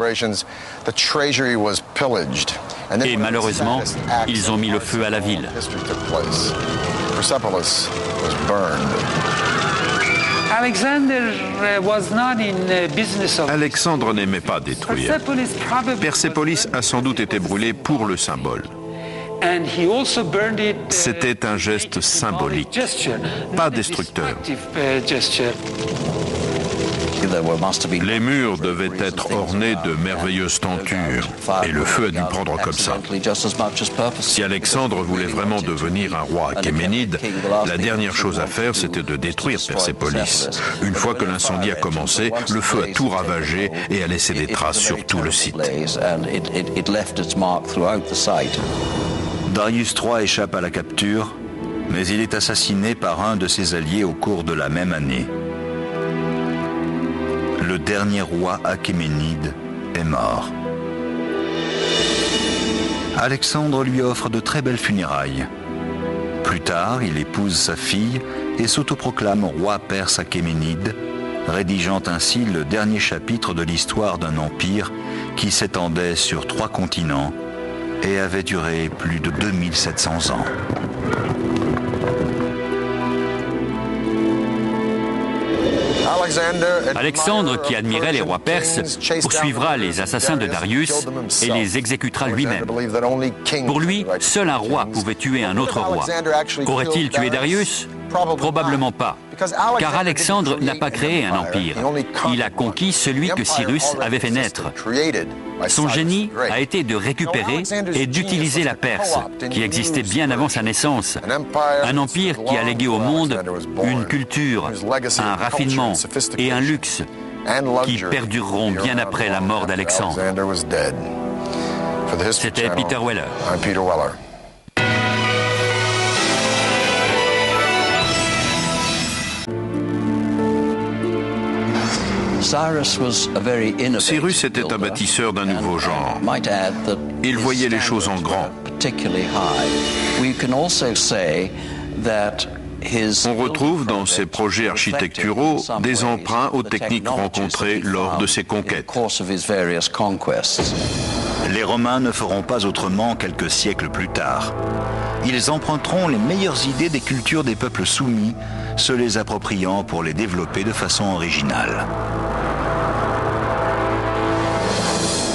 Et malheureusement, ils ont mis le feu à la ville. Alexandre n'aimait pas détruire. Persépolis a sans doute été brûlé pour le symbole. C'était un geste symbolique, pas destructeur. Les murs devaient être ornés de merveilleuses tentures, et le feu a dû prendre comme ça. Si Alexandre voulait vraiment devenir un roi achéménide, la dernière chose à faire, c'était de détruire Persépolis. Une fois que l'incendie a commencé, le feu a tout ravagé et a laissé des traces sur tout le site. Darius III échappe à la capture, mais il est assassiné par un de ses alliés au cours de la même année. Le dernier roi achéménide est mort. Alexandre lui offre de très belles funérailles. Plus tard, il épouse sa fille et s'autoproclame roi perse achéménide, rédigeant ainsi le dernier chapitre de l'histoire d'un empire qui s'étendait sur 3 continents et avait duré plus de 2700 ans. Alexandre, qui admirait les rois perses, poursuivra les assassins de Darius et les exécutera lui-même. Pour lui, seul un roi pouvait tuer un autre roi. Aurait-il tué Darius ? Probablement pas, car Alexandre n'a pas créé un empire. Il a conquis celui que Cyrus avait fait naître. Son génie a été de récupérer et d'utiliser la Perse, qui existait bien avant sa naissance. Un empire qui a légué au monde une culture, un raffinement et un luxe qui perdureront bien après la mort d'Alexandre. C'était Peter Weller. Cyrus était un bâtisseur d'un nouveau genre. Il voyait les choses en grand. On retrouve dans ses projets architecturaux des emprunts aux techniques rencontrées lors de ses conquêtes. Les Romains ne feront pas autrement quelques siècles plus tard. Ils emprunteront les meilleures idées des cultures des peuples soumis, se les appropriant pour les développer de façon originale.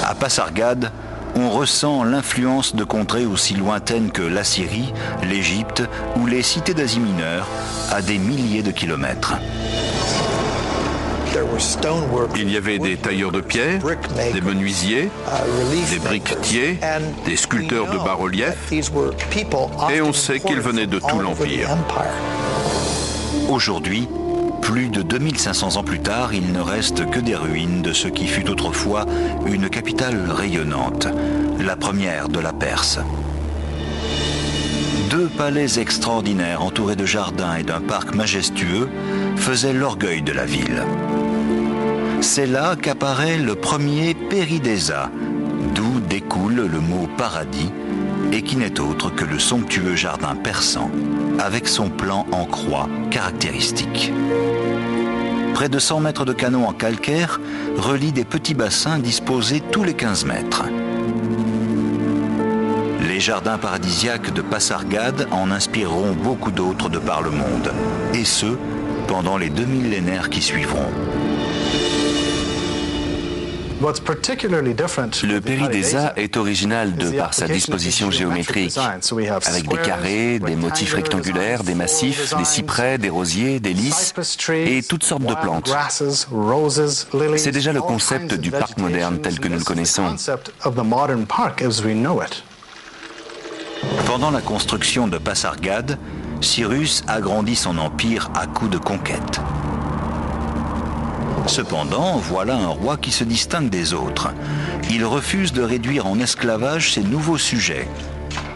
À Pasargade, on ressent l'influence de contrées aussi lointaines que l'Assyrie, l'Égypte ou les cités d'Asie mineure, à des milliers de kilomètres. Il y avait des tailleurs de pierre, des menuisiers, des briquetiers, des sculpteurs de bas-relief, et on sait qu'ils venaient de tout l'Empire. Aujourd'hui, plus de 2500 ans plus tard, il ne reste que des ruines de ce qui fut autrefois une capitale rayonnante, la première de la Perse. 2 palais extraordinaires entourés de jardins et d'un parc majestueux faisaient l'orgueil de la ville. C'est là qu'apparaît le premier Péridésa, d'où découle le mot paradis, et qui n'est autre que le somptueux jardin persan, avec son plan en croix caractéristique. Près de 100 mètres de canaux en calcaire relient des petits bassins disposés tous les 15 mètres. Les jardins paradisiaques de Pasargade en inspireront beaucoup d'autres de par le monde, et ce, pendant les 2 millénaires qui suivront. Le Péridésa est original de par sa disposition géométrique, avec des carrés, des motifs rectangulaires, des massifs, des cyprès, des rosiers, des lys et toutes sortes de plantes. C'est déjà le concept du parc moderne tel que nous le connaissons. Pendant la construction de Pasargade, Cyrus agrandit son empire à coups de conquêtes. Cependant, voilà un roi qui se distingue des autres. Il refuse de réduire en esclavage ses nouveaux sujets.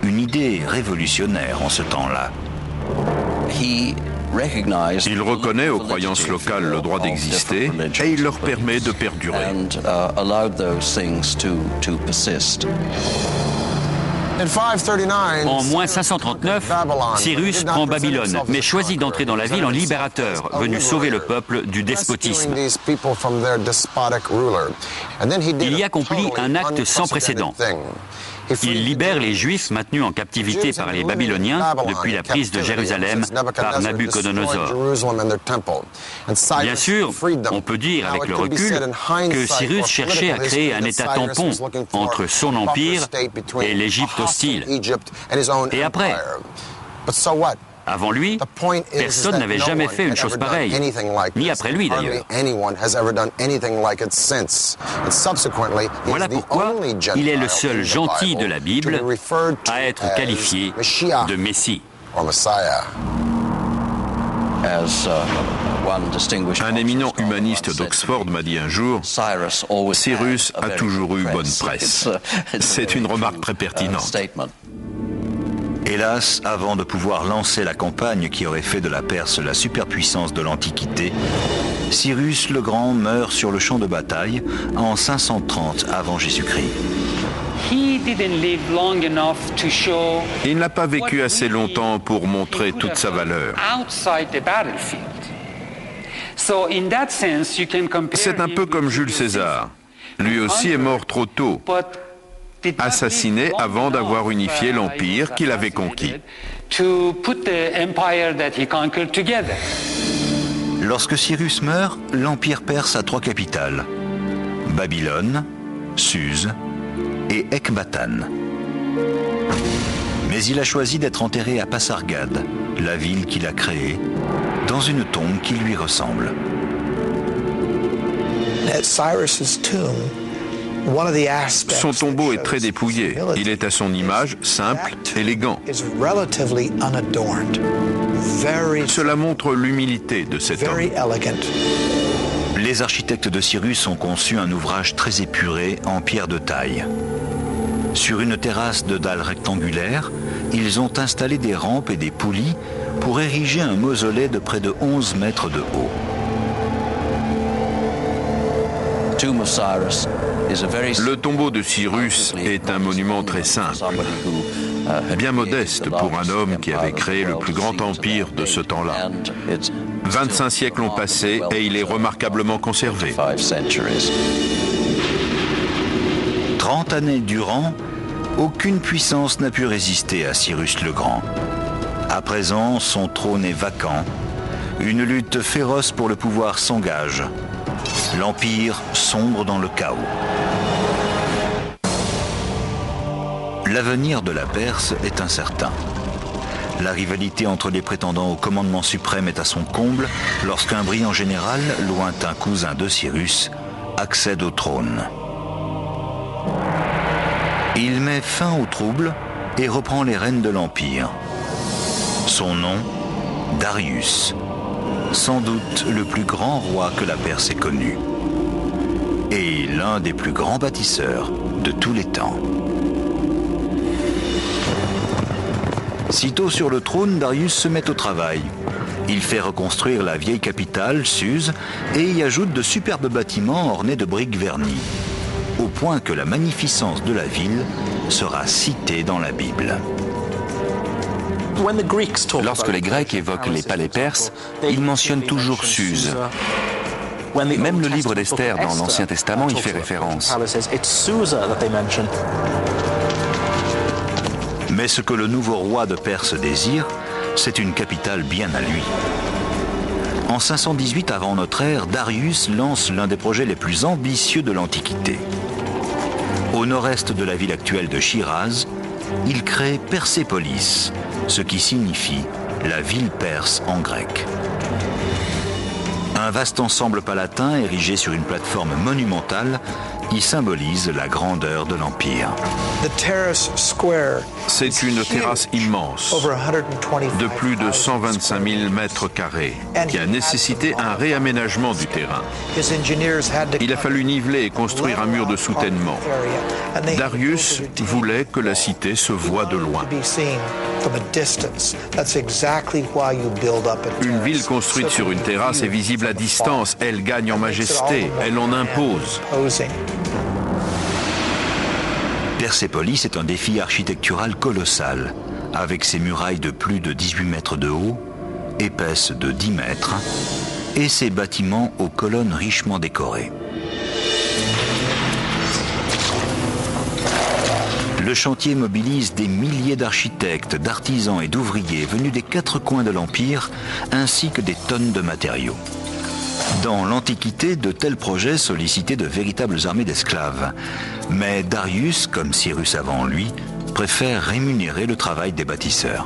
Une idée révolutionnaire en ce temps-là. Il reconnaît aux croyances locales le droit d'exister et il leur permet de perdurer. En moins 539, Cyrus prend Babylone, mais choisit d'entrer dans la ville en libérateur, venu sauver le peuple du despotisme. Il y accomplit un acte sans précédent. Il libère les Juifs maintenus en captivité par les Babyloniens depuis la prise de Jérusalem par Nabuchodonosor. Bien sûr, on peut dire avec le recul que Cyrus cherchait à créer un État tampon entre son empire et l'Égypte hostile. Et après, avant lui, personne n'avait jamais fait une chose pareille, ni après lui d'ailleurs. Voilà pourquoi il est le seul gentil de la Bible à être qualifié de Messie. Un éminent humaniste d'Oxford m'a dit un jour, Cyrus a toujours eu bonne presse. C'est une remarque très pertinente. Hélas, avant de pouvoir lancer la campagne qui aurait fait de la Perse la superpuissance de l'Antiquité, Cyrus le Grand meurt sur le champ de bataille en 530 avant Jésus-Christ. Il n'a pas vécu assez longtemps pour montrer toute sa valeur. C'est un peu comme Jules César. Lui aussi est mort trop tôt, assassiné avant d'avoir unifié l'empire qu'il avait conquis. Lorsque Cyrus meurt, l'empire perse a 3 capitales: Babylone, Suse et Ecbatane. Mais il a choisi d'être enterré à Pasargade, la ville qu'il a créée, dans une tombe qui lui ressemble. Son tombeau est très dépouillé. Il est à son image, simple, élégant. Cela montre l'humilité de cet homme. Les architectes de Cyrus ont conçu un ouvrage très épuré en pierre de taille. Sur une terrasse de dalles rectangulaires, ils ont installé des rampes et des poulies pour ériger un mausolée de près de 11 mètres de haut. Le tombeau de Cyrus est un monument très simple, bien modeste pour un homme qui avait créé le plus grand empire de ce temps-là. 25 siècles ont passé et il est remarquablement conservé. 30 années durant, aucune puissance n'a pu résister à Cyrus le Grand. À présent, son trône est vacant. Une lutte féroce pour le pouvoir s'engage. L'Empire sombre dans le chaos. L'avenir de la Perse est incertain. La rivalité entre les prétendants au commandement suprême est à son comble lorsqu'un brillant général, lointain cousin de Cyrus, accède au trône. Il met fin au trouble et reprend les rênes de l'Empire. Son nom, Darius, sans doute le plus grand roi que la Perse ait connu, et l'un des plus grands bâtisseurs de tous les temps. Sitôt sur le trône, Darius se met au travail. Il fait reconstruire la vieille capitale, Suse, et y ajoute de superbes bâtiments ornés de briques vernies, au point que la magnificence de la ville sera citée dans la Bible. Lorsque les Grecs évoquent les palais perses, ils mentionnent toujours Suse. Même le livre d'Esther dans l'Ancien Testament y fait référence. Mais ce que le nouveau roi de Perse désire, c'est une capitale bien à lui. En 518 avant notre ère, Darius lance l'un des projets les plus ambitieux de l'Antiquité. Au nord-est de la ville actuelle de Shiraz, il crée Persépolis, ce qui signifie la ville perse en grec. Un vaste ensemble palatin érigé sur une plateforme monumentale y symbolise la grandeur de l'Empire. C'est une terrasse immense de plus de 125 000 mètres carrés qui a nécessité un réaménagement du terrain. Il a fallu niveler et construire un mur de soutènement. Darius voulait que la cité se voie de loin. Une ville construite sur une terrasse est visible à distance. Elle gagne en majesté, elle en impose. Persépolis est un défi architectural colossal, avec ses murailles de plus de 18 mètres de haut, épaisses de 10 mètres, et ses bâtiments aux colonnes richement décorées. Le chantier mobilise des milliers d'architectes, d'artisans et d'ouvriers venus des 4 coins de l'Empire, ainsi que des tonnes de matériaux. Dans l'Antiquité, de tels projets sollicitaient de véritables armées d'esclaves. Mais Darius, comme Cyrus avant lui, préfère rémunérer le travail des bâtisseurs.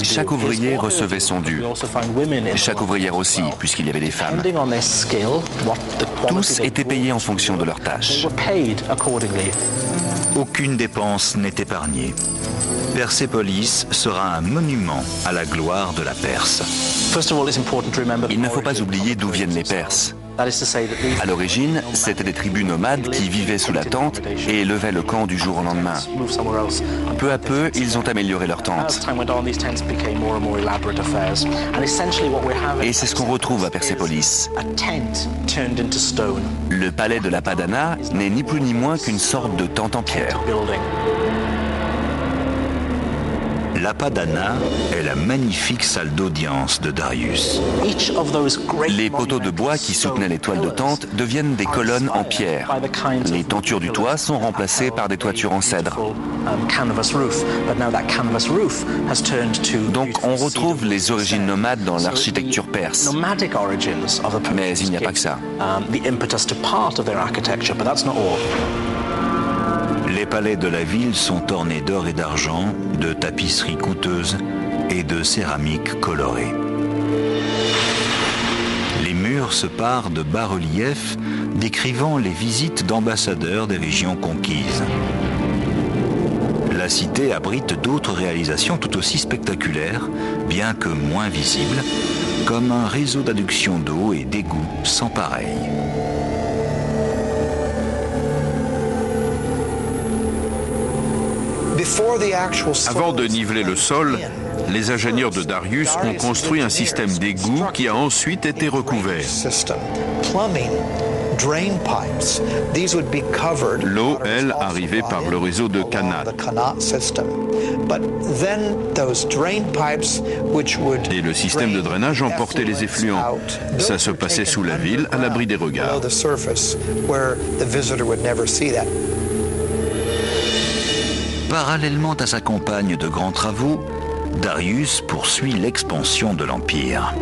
Chaque ouvrier recevait son dû. Chaque ouvrière aussi, puisqu'il y avait des femmes. Tous étaient payés en fonction de leurs tâches. Aucune dépense n'est épargnée. Persépolis sera un monument à la gloire de la Perse. Il ne faut pas oublier d'où viennent les Perses. À l'origine, c'étaient des tribus nomades qui vivaient sous la tente et élevaient le camp du jour au lendemain. Peu à peu, ils ont amélioré leurs tentes. Et c'est ce qu'on retrouve à Persépolis. Le palais de la Padana n'est ni plus ni moins qu'une sorte de tente en pierre. La Padana est la magnifique salle d'audience de Darius. Les poteaux de bois qui soutenaient les toiles de tente deviennent des colonnes en pierre. Les tentures du toit sont remplacées par des toitures en cèdre. Donc on retrouve les origines nomades dans l'architecture perse. Mais il n'y a pas que ça. Les palais de la ville sont ornés d'or et d'argent, de tapisseries coûteuses et de céramiques colorées. Les murs se parent de bas-reliefs décrivant les visites d'ambassadeurs des régions conquises. La cité abrite d'autres réalisations tout aussi spectaculaires, bien que moins visibles, comme un réseau d'adduction d'eau et d'égouts sans pareil. Avant de niveler le sol, les ingénieurs de Darius ont construit un système d'égouts qui a ensuite été recouvert. L'eau, elle, arrivait par le réseau de canal. Et le système de drainage emportait les effluents. Ça se passait sous la ville, à l'abri des regards. Parallèlement à sa campagne de grands travaux, Darius poursuit l'expansion de l'Empire.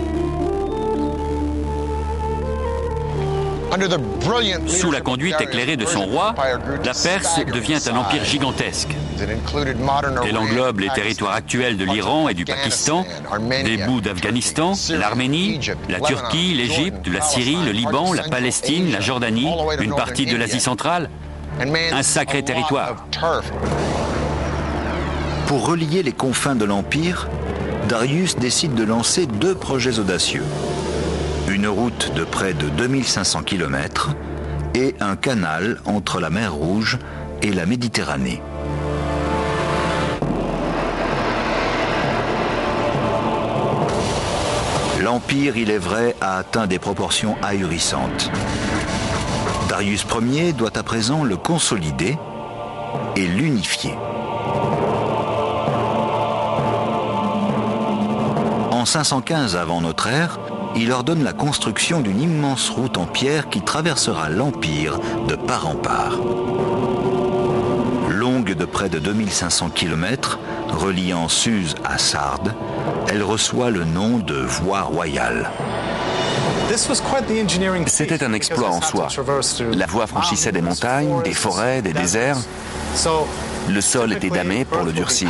Sous la conduite éclairée de son roi, la Perse devient un empire gigantesque. Elle englobe les territoires actuels de l'Iran et du Pakistan, des bouts d'Afghanistan, l'Arménie, la Turquie, l'Égypte, la Syrie, le Liban, la Palestine, la Jordanie, une partie de l'Asie centrale. Un sacré territoire. Pour relier les confins de l'Empire, Darius décide de lancer 2 projets audacieux. Une route de près de 2500 km et un canal entre la mer Rouge et la Méditerranée. L'Empire, il est vrai, a atteint des proportions ahurissantes. Darius Ier doit à présent le consolider et l'unifier. En 515 avant notre ère, il ordonne la construction d'une immense route en pierre qui traversera l'Empire de part en part. Longue de près de 2500 km, reliant Suse à Sardes, elle reçoit le nom de Voie royale. C'était un exploit en soi. La voie franchissait des montagnes, des forêts, des déserts. Le sol était damé pour le durcir.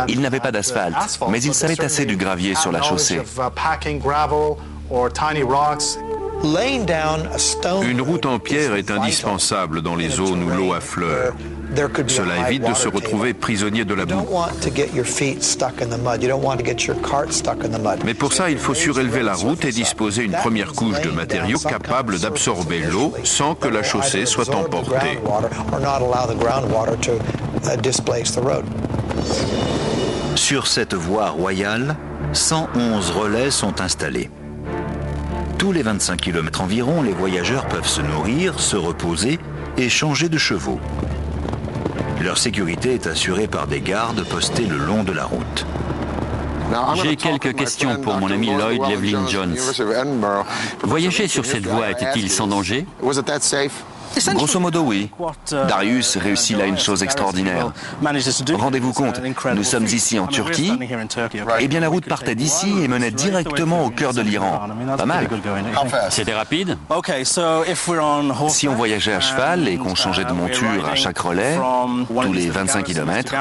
Il n'avait pas d'asphalte, mais il savait tasser du gravier sur la chaussée. Une route en pierre est indispensable dans les zones où l'eau affleure. Cela évite de se retrouver prisonnier de la boue. Mais pour ça, il faut surélever la route et disposer une première couche de matériaux capables d'absorber l'eau sans que la chaussée soit emportée. Sur cette voie royale, 111 relais sont installés. Tous les 25 km environ, les voyageurs peuvent se nourrir, se reposer et changer de chevaux. Leur sécurité est assurée par des gardes postés le long de la route. J'ai quelques questions pour mon ami Lloyd Llewellyn Jones. Voyager sur cette voie était-il sans danger? Grosso modo, oui. Darius réussit là une chose extraordinaire. Rendez-vous compte, nous sommes ici en Turquie, et bien la route partait d'ici et menait directement au cœur de l'Iran. Pas mal. C'était rapide? Si on voyageait à cheval et qu'on changeait de monture à chaque relais, tous les 25 km,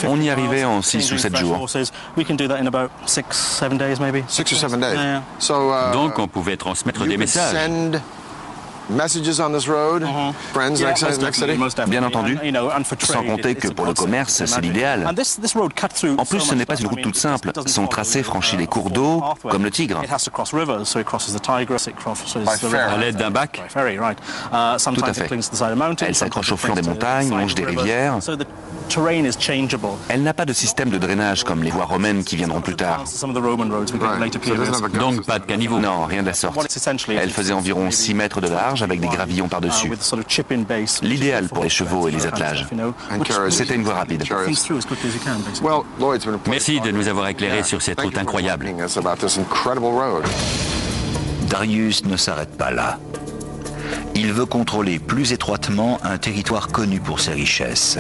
on y arrivait en 6 ou 7 jours. Donc on pouvait transmettre des messages. Bien entendu, sans compter que pour le commerce, c'est l'idéal. En plus, ce n'est pas une route toute simple. Son tracé franchit les cours d'eau, comme le Tigre. À l'aide d'un bac? Tout à fait. Elle s'accroche au flanc des montagnes, longe des rivières. Elle n'a pas de système de drainage comme les voies romaines qui viendront plus tard. Donc pas de caniveau? Non, rien de la sorte. Elle faisait environ 6 mètres de large avec des gravillons par-dessus. L'idéal pour les chevaux et les attelages. C'était une voie rapide. Merci de nous avoir éclairés sur cette route incroyable. Darius ne s'arrête pas là. Il veut contrôler plus étroitement un territoire connu pour ses richesses,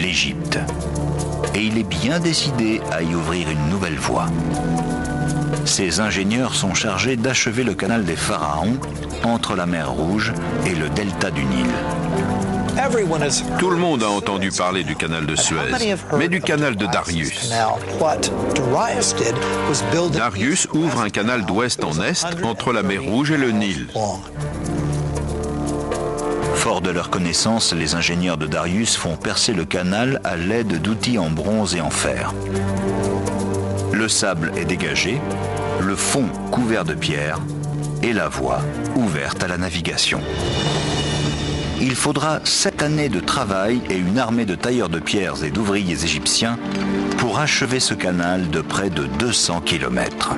l'Égypte. Et il est bien décidé à y ouvrir une nouvelle voie. Ses ingénieurs sont chargés d'achever le canal des Pharaons entre la mer Rouge et le delta du Nil. Tout le monde a entendu parler du canal de Suez, mais du canal de Darius. Darius ouvre un canal d'ouest en est entre la mer Rouge et le Nil. Forts de leur connaissance, les ingénieurs de Darius font percer le canal à l'aide d'outils en bronze et en fer. Le sable est dégagé, le fond couvert de pierres et la voie ouverte à la navigation. Il faudra 7 années de travail et une armée de tailleurs de pierres et d'ouvriers égyptiens pour achever ce canal de près de 200 km.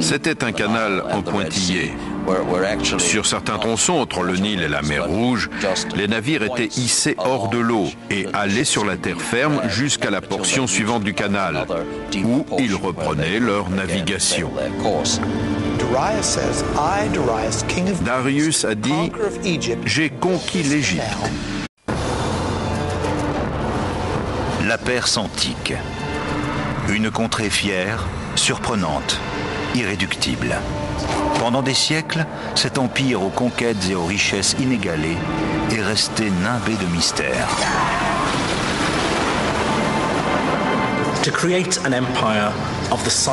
C'était un canal en pointillé. Sur certains tronçons entre le Nil et la mer Rouge, les navires étaient hissés hors de l'eau et allaient sur la terre ferme jusqu'à la portion suivante du canal, où ils reprenaient leur navigation. Darius a dit « J'ai conquis l'Égypte ». La Perse antique. Une contrée fière, surprenante, irréductible. Pendant des siècles, cet empire aux conquêtes et aux richesses inégalées est resté nimbé de mystères.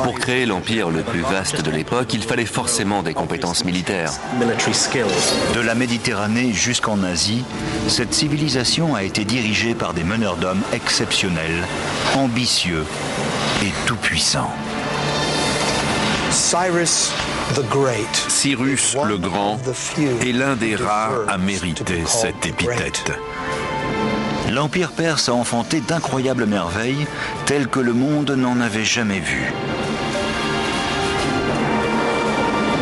Pour créer l'empire le plus vaste de l'époque, il fallait forcément des compétences militaires. De la Méditerranée jusqu'en Asie, cette civilisation a été dirigée par des meneurs d'hommes exceptionnels, ambitieux et tout-puissants. Cyrus le Grand est l'un des rares à mériter cette épithète. L'Empire perse a enfanté d'incroyables merveilles telles que le monde n'en avait jamais vues.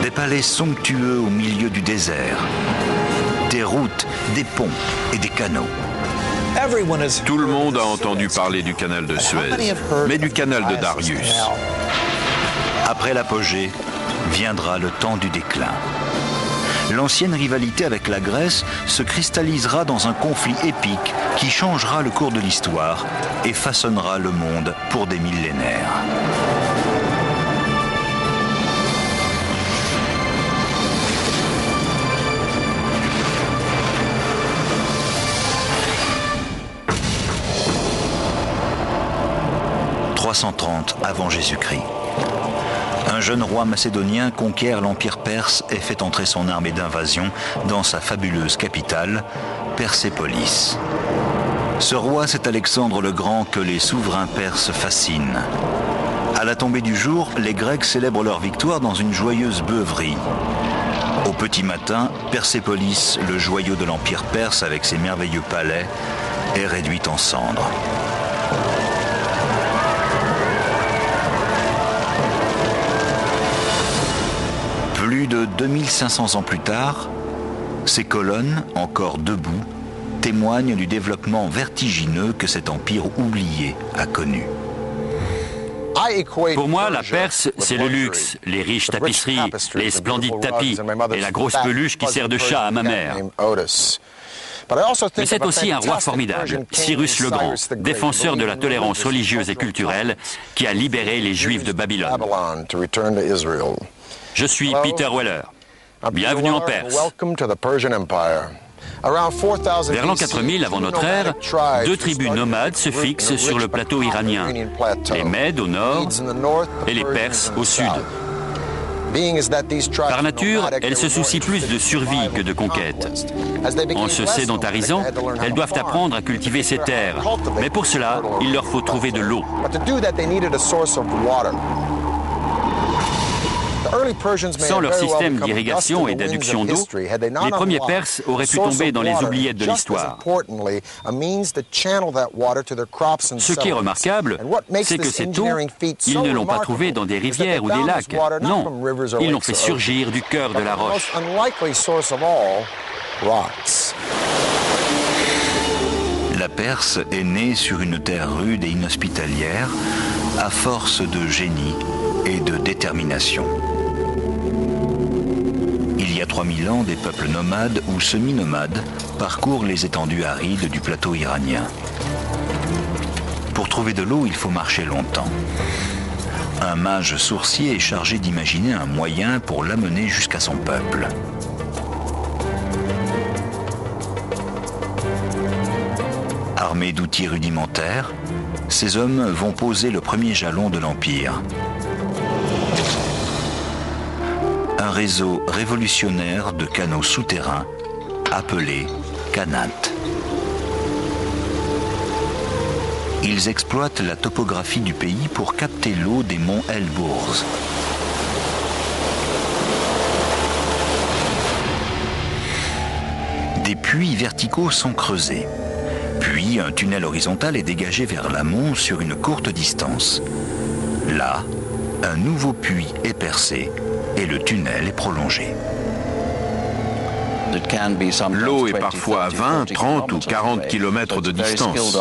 Des palais somptueux au milieu du désert, des routes, des ponts et des canaux. Tout le monde a entendu parler du canal de Suez, mais du canal de Darius. Après l'apogée, viendra le temps du déclin. L'ancienne rivalité avec la Grèce se cristallisera dans un conflit épique qui changera le cours de l'histoire et façonnera le monde pour des millénaires. « 330 avant Jésus-Christ. Un jeune roi macédonien conquiert l'Empire perse et fait entrer son armée d'invasion dans sa fabuleuse capitale, Persépolis. Ce roi, c'est Alexandre le Grand que les souverains perses fascinent. À la tombée du jour, les Grecs célèbrent leur victoire dans une joyeuse beuverie. Au petit matin, Persépolis, le joyau de l'Empire perse avec ses merveilleux palais, est réduit en cendres. Plus de 2500 ans plus tard, ces colonnes, encore debout, témoignent du développement vertigineux que cet empire oublié a connu. Pour moi, la Perse, c'est le luxe, les riches tapisseries, les splendides tapis et la grosse peluche qui sert de chat à ma mère. Mais c'est aussi un roi formidable, Cyrus le Grand, défenseur de la tolérance religieuse et culturelle qui a libéré les Juifs de Babylone. Je suis Peter Weller. Bienvenue en Perse. Vers l'an 4000 avant notre ère, deux tribus nomades se fixent sur le plateau iranien, les Mèdes au nord et les Perses au sud. Par nature, elles se soucient plus de survie que de conquête. En se sédentarisant, elles doivent apprendre à cultiver ces terres. Mais pour cela, il leur faut trouver de l'eau. Sans leur système d'irrigation et d'adduction d'eau, les premiers Perses auraient pu tomber dans les oubliettes de l'histoire. Ce qui est remarquable, c'est que cette eau, ils ne l'ont pas trouvée dans des rivières ou des lacs. Non, ils l'ont fait surgir du cœur de la roche. La Perse est née sur une terre rude et inhospitalière, à force de génie et de détermination. Il y a 3000 ans, des peuples nomades ou semi-nomades parcourent les étendues arides du plateau iranien. Pour trouver de l'eau, il faut marcher longtemps. Un mage sourcier est chargé d'imaginer un moyen pour l'amener jusqu'à son peuple. Armés d'outils rudimentaires, ces hommes vont poser le premier jalon de l'Empire. Un réseau révolutionnaire de canaux souterrains appelé Qanat. Ils exploitent la topographie du pays pour capter l'eau des monts Elbourz. Des puits verticaux sont creusés. Puis un tunnel horizontal est dégagé vers l'amont sur une courte distance. Là, un nouveau puits est percé et le tunnel est prolongé. L'eau est parfois à 20, 30 ou 40 km de distance.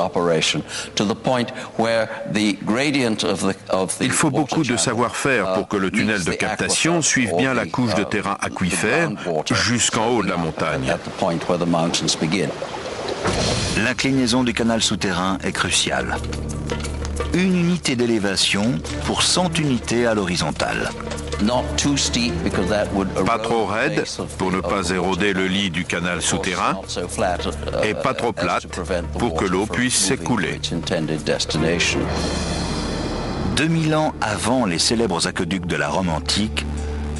Il faut beaucoup de savoir-faire pour que le tunnel de captation suive bien la couche de terrain aquifère jusqu'en haut de la montagne. L'inclinaison du canal souterrain est cruciale. une unité d'élévation pour 100 unités à l'horizontale. Pas trop raide pour ne pas éroder le lit du canal souterrain et pas trop plate pour que l'eau puisse s'écouler. 2000 ans avant les célèbres aqueducs de la Rome antique,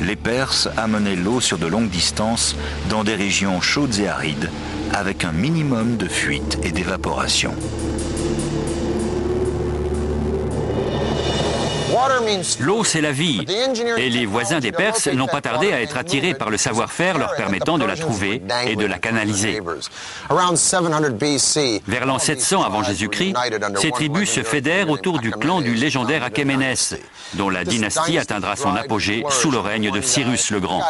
les Perses amenaient l'eau sur de longues distances dans des régions chaudes et arides, avec un minimum de fuite et d'évaporation. L'eau, c'est la vie. Et les voisins des Perses n'ont pas tardé à être attirés par le savoir-faire leur permettant de la trouver et de la canaliser. Vers l'an 700 avant Jésus-Christ, ces tribus se fédèrent autour du clan du légendaire Achéménès, dont la dynastie atteindra son apogée sous le règne de Cyrus le Grand.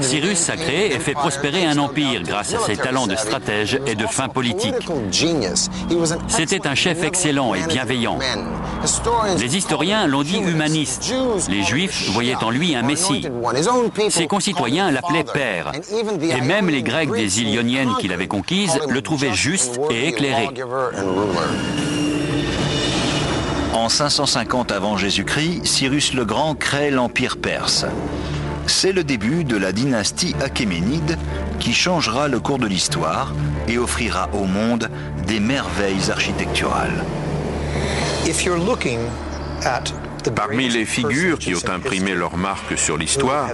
Cyrus a créé et fait prospérer un empire grâce à ses talents de stratège et de fin politique. C'était un chef excellent et bienveillant. Les historiens l'ont dit humaniste. Les Juifs voyaient en lui un messie. Ses concitoyens l'appelaient père. Et même les Grecs des îles Ioniennes qu'il avait conquises le trouvaient juste et éclairé. En 550 avant Jésus-Christ, Cyrus le Grand crée l'Empire perse. C'est le début de la dynastie achéménide qui changera le cours de l'histoire et offrira au monde des merveilles architecturales. Parmi les figures qui ont imprimé leur marque sur l'histoire,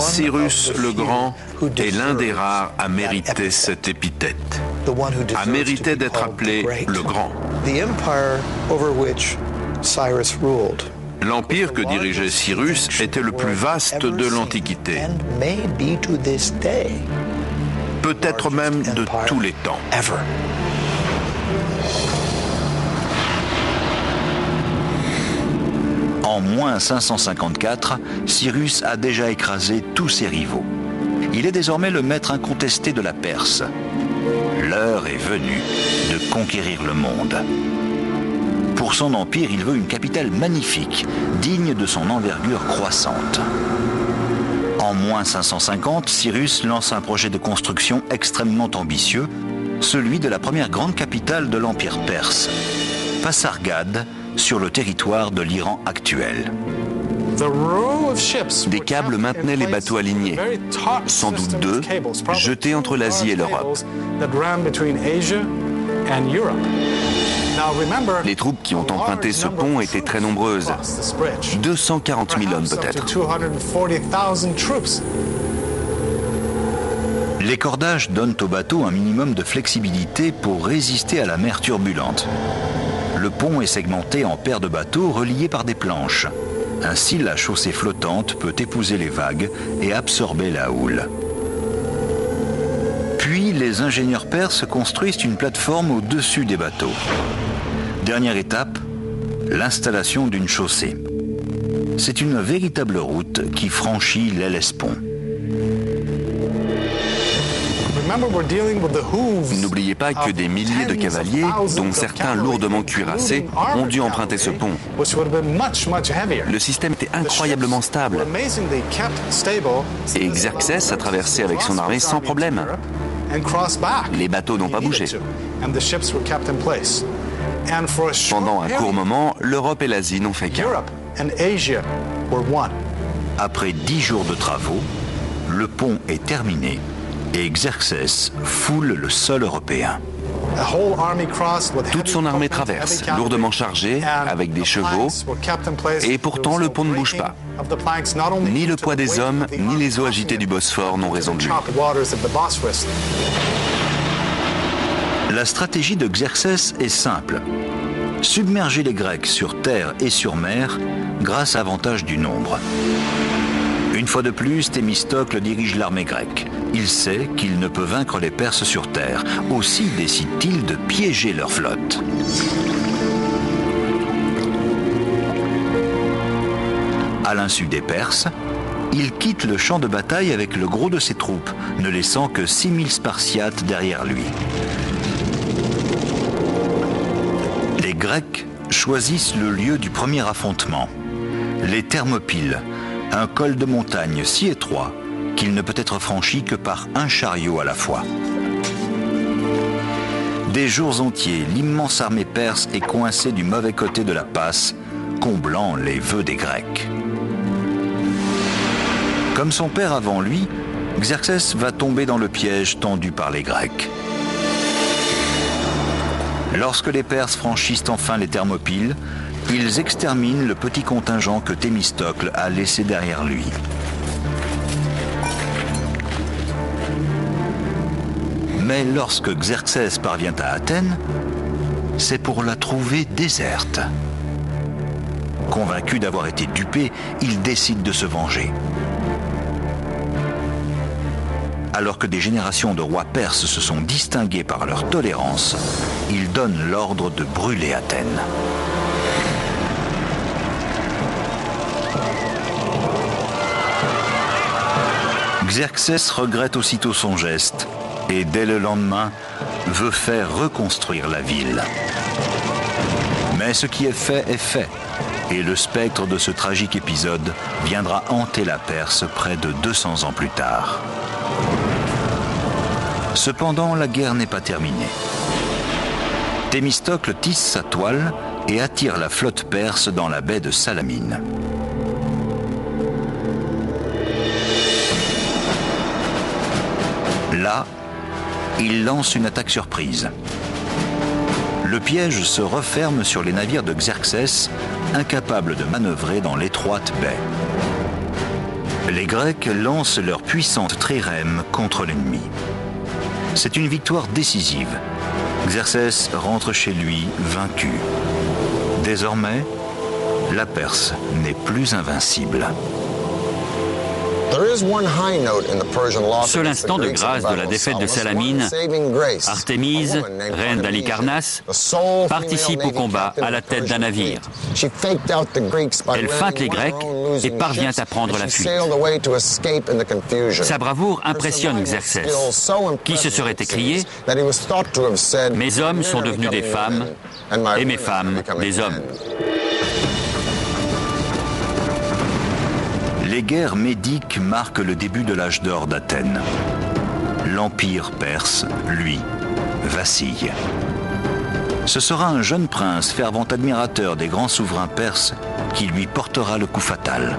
Cyrus le Grand est l'un des rares à mériter cette épithète, à mériter d'être appelé le Grand. L'empire que dirigeait Cyrus était le plus vaste de l'Antiquité, peut-être même de tous les temps. En moins 554, Cyrus a déjà écrasé tous ses rivaux. Il est désormais le maître incontesté de la Perse. L'heure est venue de conquérir le monde. Pour son empire, il veut une capitale magnifique, digne de son envergure croissante. En moins 550, Cyrus lance un projet de construction extrêmement ambitieux, celui de la première grande capitale de l'Empire perse, Pasargad, sur le territoire de l'Iran actuel. Des câbles maintenaient les bateaux alignés, sans doute deux, jetés entre l'Asie et l'Europe. Les troupes qui ont emprunté ce pont étaient très nombreuses, 240 000 hommes peut-être. Les cordages donnent au bateau un minimum de flexibilité pour résister à la mer turbulente. Le pont est segmenté en paires de bateaux reliés par des planches. Ainsi, la chaussée flottante peut épouser les vagues et absorber la houle. Puis, les ingénieurs perses construisent une plateforme au-dessus des bateaux. Dernière étape, l'installation d'une chaussée. C'est une véritable route qui franchit l'Hellespont. N'oubliez pas que des milliers de cavaliers, dont certains lourdement cuirassés, ont dû emprunter ce pont. Le système était incroyablement stable. Et Xerxès a traversé avec son armée sans problème. Les bateaux n'ont pas bougé. Pendant un court moment, l'Europe et l'Asie n'ont fait qu'un. Après 10 jours de travaux, le pont est terminé et Xerxès foule le sol européen. Toute son armée traverse, lourdement chargée, avec des chevaux, et pourtant le pont ne bouge pas. Ni le poids des hommes, ni les eaux agitées du Bosphore n'ont raison de lui. La stratégie de Xerxès est simple. Submerger les Grecs sur terre et sur mer grâce à l'avantage du nombre. Une fois de plus, Thémistocle dirige l'armée grecque. Il sait qu'il ne peut vaincre les Perses sur terre. Aussi décide-t-il de piéger leur flotte. À l'insu des Perses, il quitte le champ de bataille avec le gros de ses troupes, ne laissant que 6000 Spartiates derrière lui. Les Grecs choisissent le lieu du premier affrontement, les Thermopyles, un col de montagne si étroit qu'il ne peut être franchi que par un chariot à la fois. Des jours entiers, l'immense armée perse est coincée du mauvais côté de la passe, comblant les vœux des Grecs. Comme son père avant lui, Xerxès va tomber dans le piège tendu par les Grecs. Lorsque les Perses franchissent enfin les Thermopyles, ils exterminent le petit contingent que Thémistocle a laissé derrière lui. Mais lorsque Xerxès parvient à Athènes, c'est pour la trouver déserte. Convaincu d'avoir été dupé, il décide de se venger. Alors que des générations de rois perses se sont distingués par leur tolérance, il donne l'ordre de brûler Athènes. Xerxès regrette aussitôt son geste et dès le lendemain veut faire reconstruire la ville. Mais ce qui est fait, et le spectre de ce tragique épisode viendra hanter la Perse près de 200 ans plus tard. Cependant, la guerre n'est pas terminée. Thémistocle tisse sa toile et attire la flotte perse dans la baie de Salamine. Là, il lance une attaque surprise. Le piège se referme sur les navires de Xerxès, incapables de manœuvrer dans l'étroite baie. Les Grecs lancent leur puissante trirème contre l'ennemi. C'est une victoire décisive. Xerxès rentre chez lui vaincu. Désormais, la Perse n'est plus invincible. Seul instant de grâce de la défaite de Salamine, Artémise, reine d'Halicarnasse, participe au combat à la tête d'un navire. Elle feinte les Grecs et parvient à prendre la fuite. Sa bravoure impressionne Xerxès, qui se serait écrié « Mes hommes sont devenus des femmes et mes femmes des hommes ». Les guerres médiques marquent le début de l'âge d'or d'Athènes. L'empire perse, lui, vacille. Ce sera un jeune prince, fervent admirateur des grands souverains perses, qui lui portera le coup fatal.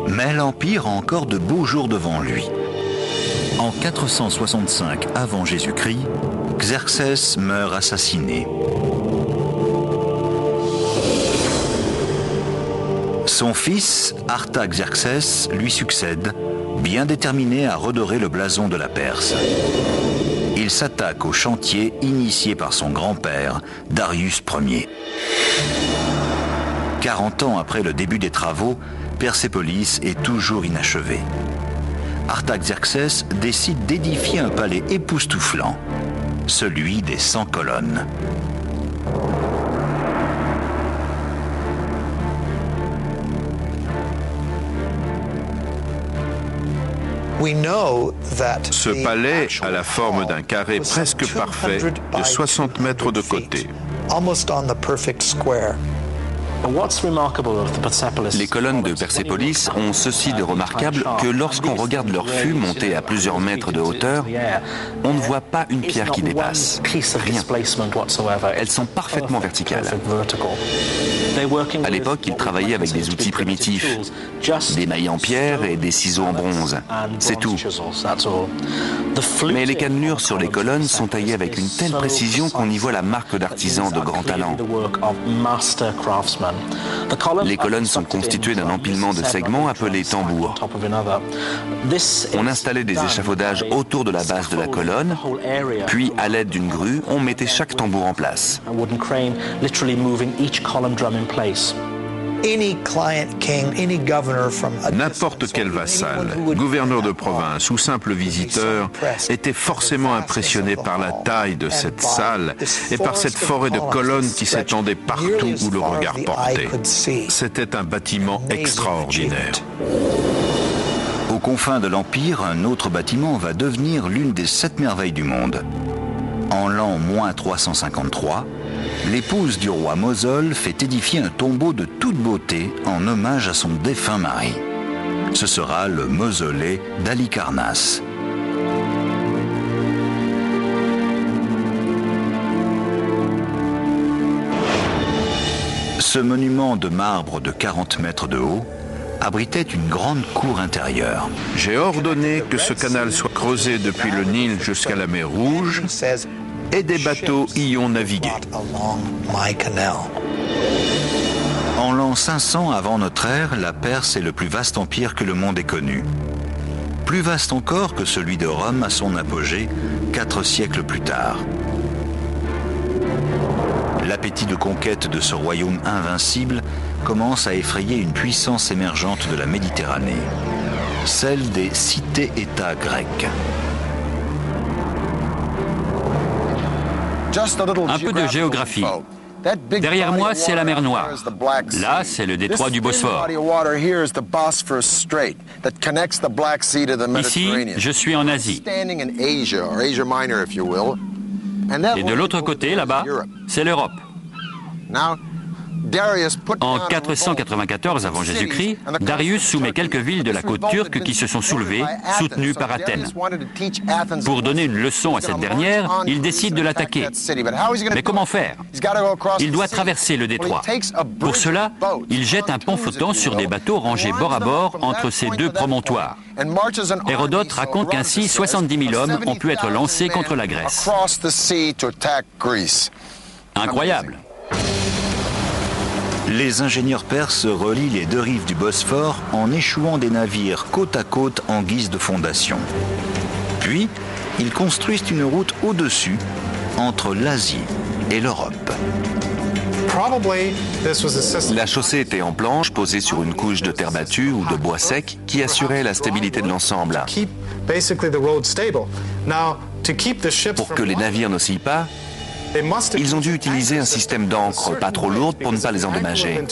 Mais l'empire a encore de beaux jours devant lui. En 465 avant Jésus-Christ, Xerxès meurt assassiné. Son fils, Artaxerxès, lui succède, bien déterminé à redorer le blason de la Perse. Il s'attaque au chantier initié par son grand-père, Darius Ier. 40 ans après le début des travaux, Persépolis est toujours inachevée. Artaxerxès décide d'édifier un palais époustouflant, celui des 100 colonnes. Ce palais a la forme d'un carré presque parfait de 60 mètres de côté. Les colonnes de Persépolis ont ceci de remarquable que lorsqu'on regarde leur fût monté à plusieurs mètres de hauteur, on ne voit pas une pierre qui dépasse. Rien. Elles sont parfaitement verticales. À l'époque, ils travaillaient avec des outils primitifs, des mailles en pierre et des ciseaux en bronze. C'est tout. Mais les cannelures sur les colonnes sont taillées avec une telle précision qu'on y voit la marque d'artisans de grand talent. Les colonnes sont constituées d'un empilement de segments appelés tambours. On installait des échafaudages autour de la base de la colonne, puis à l'aide d'une grue, on mettait chaque tambour en place. N'importe quel vassal, gouverneur de province ou simple visiteur était forcément impressionné par la taille de cette salle et par cette forêt de colonnes qui s'étendait partout où le regard portait. C'était un bâtiment extraordinaire. Aux confins de l'Empire, un autre bâtiment va devenir l'une des 7 merveilles du monde. En l'an -353, l'épouse du roi Mosol fait édifier un tombeau de toute beauté en hommage à son défunt mari. Ce sera le mausolée d'Halicarnasse. Ce monument de marbre de 40 mètres de haut abritait une grande cour intérieure. J'ai ordonné que ce canal soit creusé depuis le Nil jusqu'à la mer Rouge et des bateaux y ont navigué. En l'an 500 avant notre ère, la Perse est le plus vaste empire que le monde ait connu. Plus vaste encore que celui de Rome à son apogée, 4 siècles plus tard. L'appétit de conquête de ce royaume invincible commence à effrayer une puissance émergente de la Méditerranée, celle des cités-États grecques. Un peu de géographie. Derrière moi, c'est la mer Noire. Là, c'est le détroit du Bosphore. Ici, je suis en Asie. Et de l'autre côté, là-bas, c'est l'Europe. En 494 avant Jésus-Christ, Darius soumet quelques villes de la côte turque qui se sont soulevées, soutenues par Athènes. Pour donner une leçon à cette dernière, il décide de l'attaquer. Mais comment faire? Il doit traverser le détroit. Pour cela, il jette un pont flottant sur des bateaux rangés bord à bord entre ces deux promontoires. Hérodote raconte qu'ainsi 70 000 hommes ont pu être lancés contre la Grèce. Incroyable! Les ingénieurs perses relient les deux rives du Bosphore en échouant des navires côte à côte en guise de fondation. Puis, ils construisent une route au-dessus, entre l'Asie et l'Europe. La chaussée était en planche, posée sur une couche de terre battue ou de bois sec, qui assurait la stabilité de l'ensemble. Pour que les navires n'oscillent pas, ils ont dû utiliser un système d'encre pas trop lourde pour ne pas les endommager.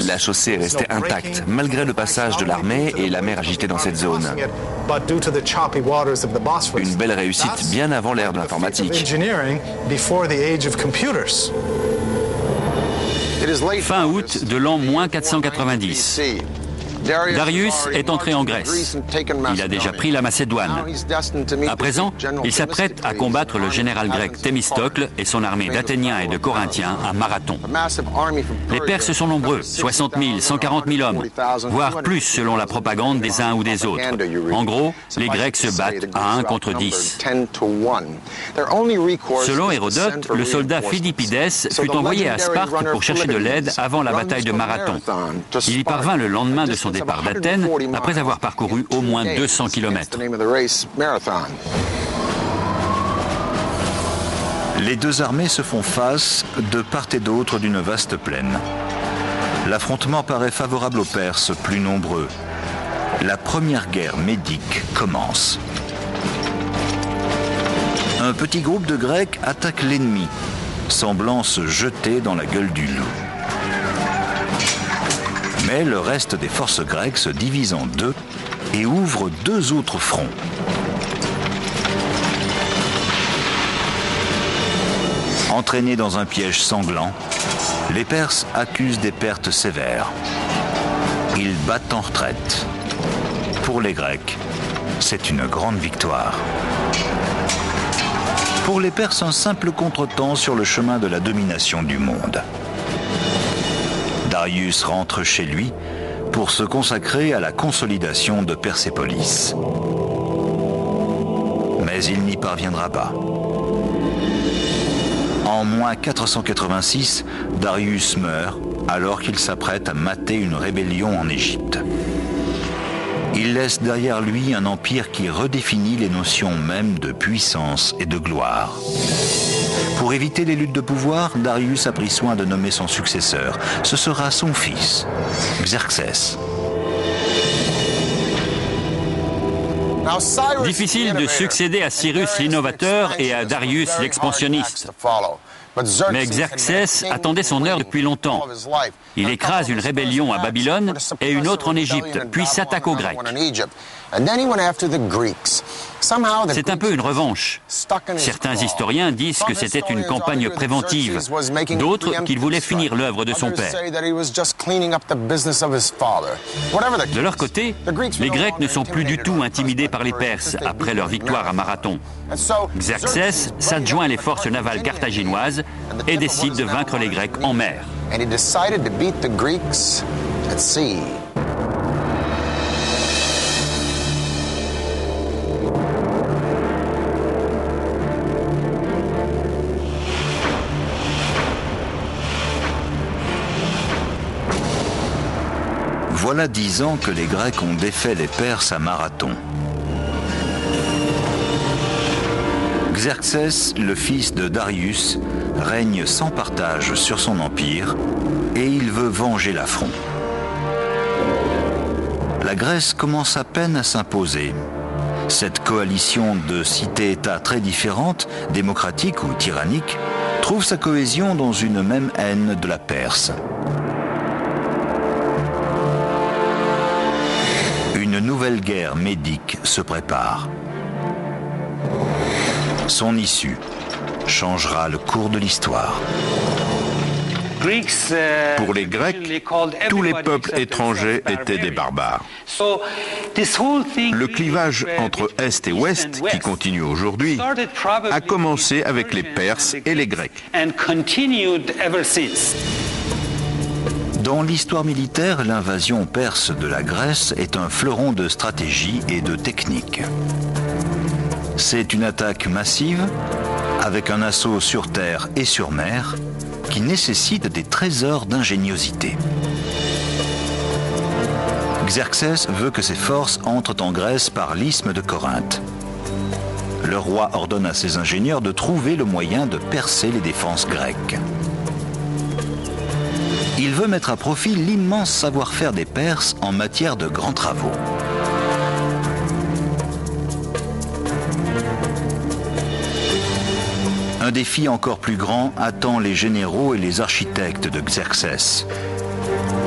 La chaussée est restée intacte, malgré le passage de l'armée et la mer agitée dans cette zone. Une belle réussite bien avant l'ère de l'informatique. Fin août de l'an -490. Darius est entré en Grèce. Il a déjà pris la Macédoine. À présent, il s'apprête à combattre le général grec Thémistocle et son armée d'Athéniens et de Corinthiens à Marathon. Les Perses sont nombreux, 60 000, 140 000 hommes, voire plus selon la propagande des uns ou des autres. En gros, les Grecs se battent à 1 contre 10. Selon Hérodote, le soldat Phidippides fut envoyé à Sparte pour chercher de l'aide avant la bataille de Marathon. Il y parvint le lendemain de son départ d'Athènes, après avoir parcouru au moins 200 km. Les deux armées se font face de part et d'autre d'une vaste plaine. L'affrontement paraît favorable aux Perses, plus nombreux. La première guerre médique commence. Un petit groupe de Grecs attaque l'ennemi, semblant se jeter dans la gueule du loup. Mais le reste des forces grecques se divise en deux et ouvre deux autres fronts. Entraînés dans un piège sanglant, les Perses accusent des pertes sévères. Ils battent en retraite. Pour les Grecs, c'est une grande victoire. Pour les Perses, un simple contretemps sur le chemin de la domination du monde. Darius rentre chez lui pour se consacrer à la consolidation de Persépolis. Mais il n'y parviendra pas. En -486, Darius meurt alors qu'il s'apprête à mater une rébellion en Égypte. Il laisse derrière lui un empire qui redéfinit les notions mêmes de puissance et de gloire. Pour éviter les luttes de pouvoir, Darius a pris soin de nommer son successeur. Ce sera son fils, Xerxès. Difficile de succéder à Cyrus l'innovateur et à Darius l'expansionniste. Mais Xerxès attendait son heure depuis longtemps. Il écrase une rébellion à Babylone et une autre en Égypte, puis s'attaque aux Grecs. C'est un peu une revanche. Certains historiens disent que c'était une campagne préventive, d'autres qu'il voulait finir l'œuvre de son père. De leur côté, les Grecs ne sont plus du tout intimidés par les Perses après leur victoire à Marathon. Xerxès s'adjoint les forces navales carthaginoises et décide de vaincre les Grecs en mer. Voilà 10 ans que les Grecs ont défait les Perses à Marathon. Xerxès, le fils de Darius, règne sans partage sur son empire et il veut venger l'affront. La Grèce commence à peine à s'imposer. Cette coalition de cités-États très différentes, démocratiques ou tyranniques, trouve sa cohésion dans une même haine de la Perse. Une nouvelle guerre médique se prépare. Son issue changera le cours de l'histoire. Pour les Grecs, tous les peuples étrangers étaient des barbares. Le clivage entre Est et Ouest, qui continue aujourd'hui, a commencé avec les Perses et les Grecs. Dans l'histoire militaire, l'invasion perse de la Grèce est un fleuron de stratégie et de technique. C'est une attaque massive, avec un assaut sur terre et sur mer, qui nécessite des trésors d'ingéniosité. Xerxès veut que ses forces entrent en Grèce par l'isthme de Corinthe. Le roi ordonne à ses ingénieurs de trouver le moyen de percer les défenses grecques. Il veut mettre à profit l'immense savoir-faire des Perses en matière de grands travaux. Un défi encore plus grand attend les généraux et les architectes de Xerxès.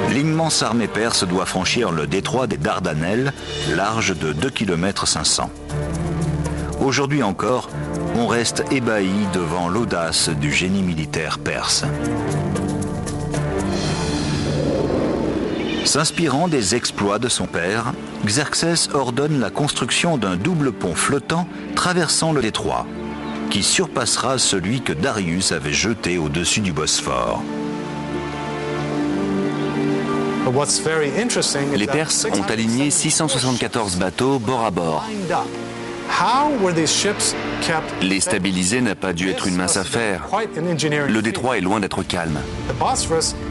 L'immense armée perse doit franchir le détroit des Dardanelles, large de 2,5 km. Aujourd'hui encore, on reste ébahi devant l'audace du génie militaire perse. S'inspirant des exploits de son père, Xerxès ordonne la construction d'un double pont flottant traversant le détroit, qui surpassera celui que Darius avait jeté au-dessus du Bosphore. Les Perses ont aligné 674 bateaux bord à bord. Les stabiliser n'a pas dû être une mince affaire. Le détroit est loin d'être calme.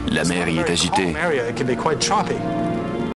La mer y est agitée.